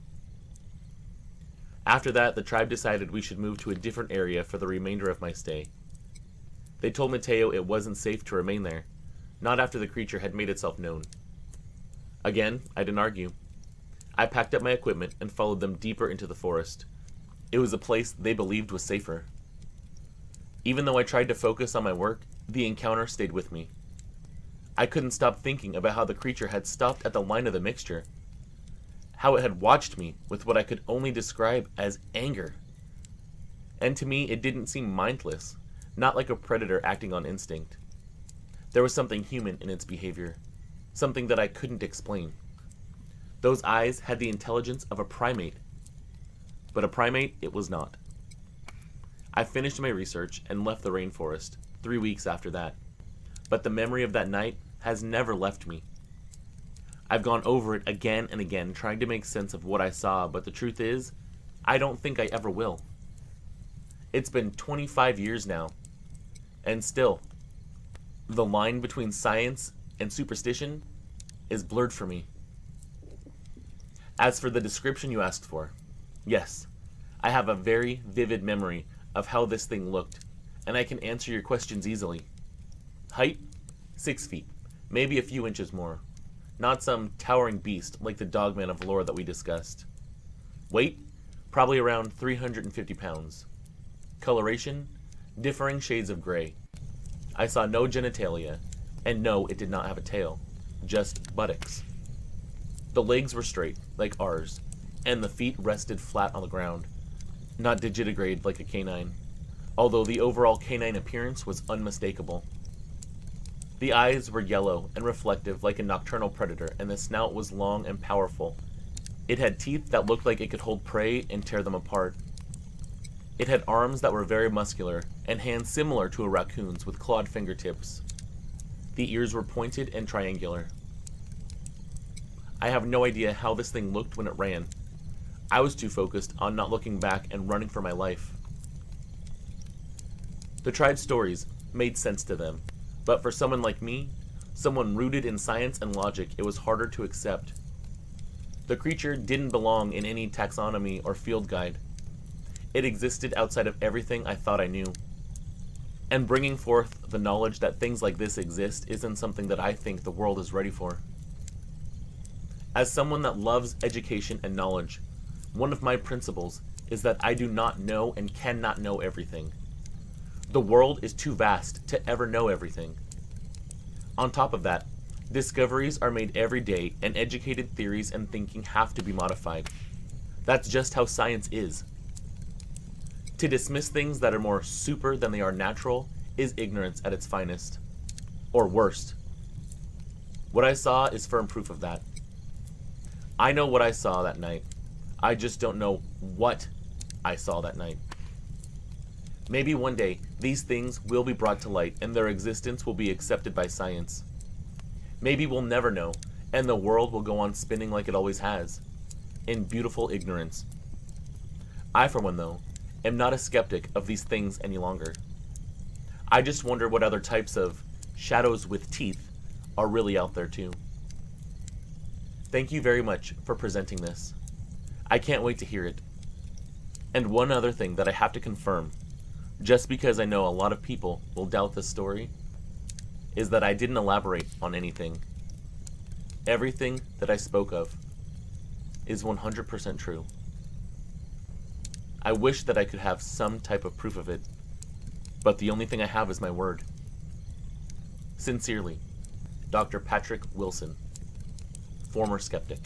After that, the tribe decided we should move to a different area for the remainder of my stay. They told Mateo it wasn't safe to remain there, not after the creature had made itself known. Again, I didn't argue. I packed up my equipment and followed them deeper into the forest. It was a place they believed was safer. Even though I tried to focus on my work, the encounter stayed with me. I couldn't stop thinking about how the creature had stopped at the line of the mixture. How it had watched me with what I could only describe as anger. And to me, it didn't seem mindless, not like a predator acting on instinct. There was something human in its behavior, something that I couldn't explain. Those eyes had the intelligence of a primate, but a primate it was not. I finished my research and left the rainforest 3 weeks after that, but the memory of that night has never left me. I've gone over it again and again trying to make sense of what I saw, but the truth is, I don't think I ever will. It's been 25 years now, and still, the line between science and superstition is blurred for me. As for the description you asked for, yes, I have a very vivid memory of how this thing looked, and I can answer your questions easily. Height, 6 feet, maybe a few inches more. Not some towering beast like the dogman of lore that we discussed. Weight, probably around 350 pounds. Coloration, differing shades of gray. I saw no genitalia, and no, it did not have a tail, just buttocks. The legs were straight, like ours, and the feet rested flat on the ground, not digitigrade like a canine, although the overall canine appearance was unmistakable. The eyes were yellow and reflective like a nocturnal predator, and the snout was long and powerful. It had teeth that looked like it could hold prey and tear them apart. It had arms that were very muscular, and hands similar to a raccoon's with clawed fingertips. The ears were pointed and triangular. I have no idea how this thing looked when it ran. I was too focused on not looking back and running for my life. The tribe's stories made sense to them, but for someone like me, someone rooted in science and logic, it was harder to accept. The creature didn't belong in any taxonomy or field guide. It existed outside of everything I thought I knew. And bringing forth the knowledge that things like this exist isn't something that I think the world is ready for. As someone that loves education and knowledge, one of my principles is that I do not know and cannot know everything. The world is too vast to ever know everything. On top of that, discoveries are made every day, and educated theories and thinking have to be modified. That's just how science is. To dismiss things that are more super than they are natural is ignorance at its finest. Or worst. What I saw is firm proof of that. I know what I saw that night. I just don't know what I saw that night. Maybe one day, these things will be brought to light and their existence will be accepted by science. Maybe we'll never know, and the world will go on spinning like it always has, in beautiful ignorance. I, for one though, am not a skeptic of these things any longer. I just wonder what other types of shadows with teeth are really out there too. Thank you very much for presenting this. I can't wait to hear it. And one other thing that I have to confirm, just because I know a lot of people will doubt this story, is that I didn't elaborate on anything. Everything that I spoke of is 100% true. I wish that I could have some type of proof of it, but the only thing I have is my word. Sincerely, Dr. Patrick Wilson, former skeptic.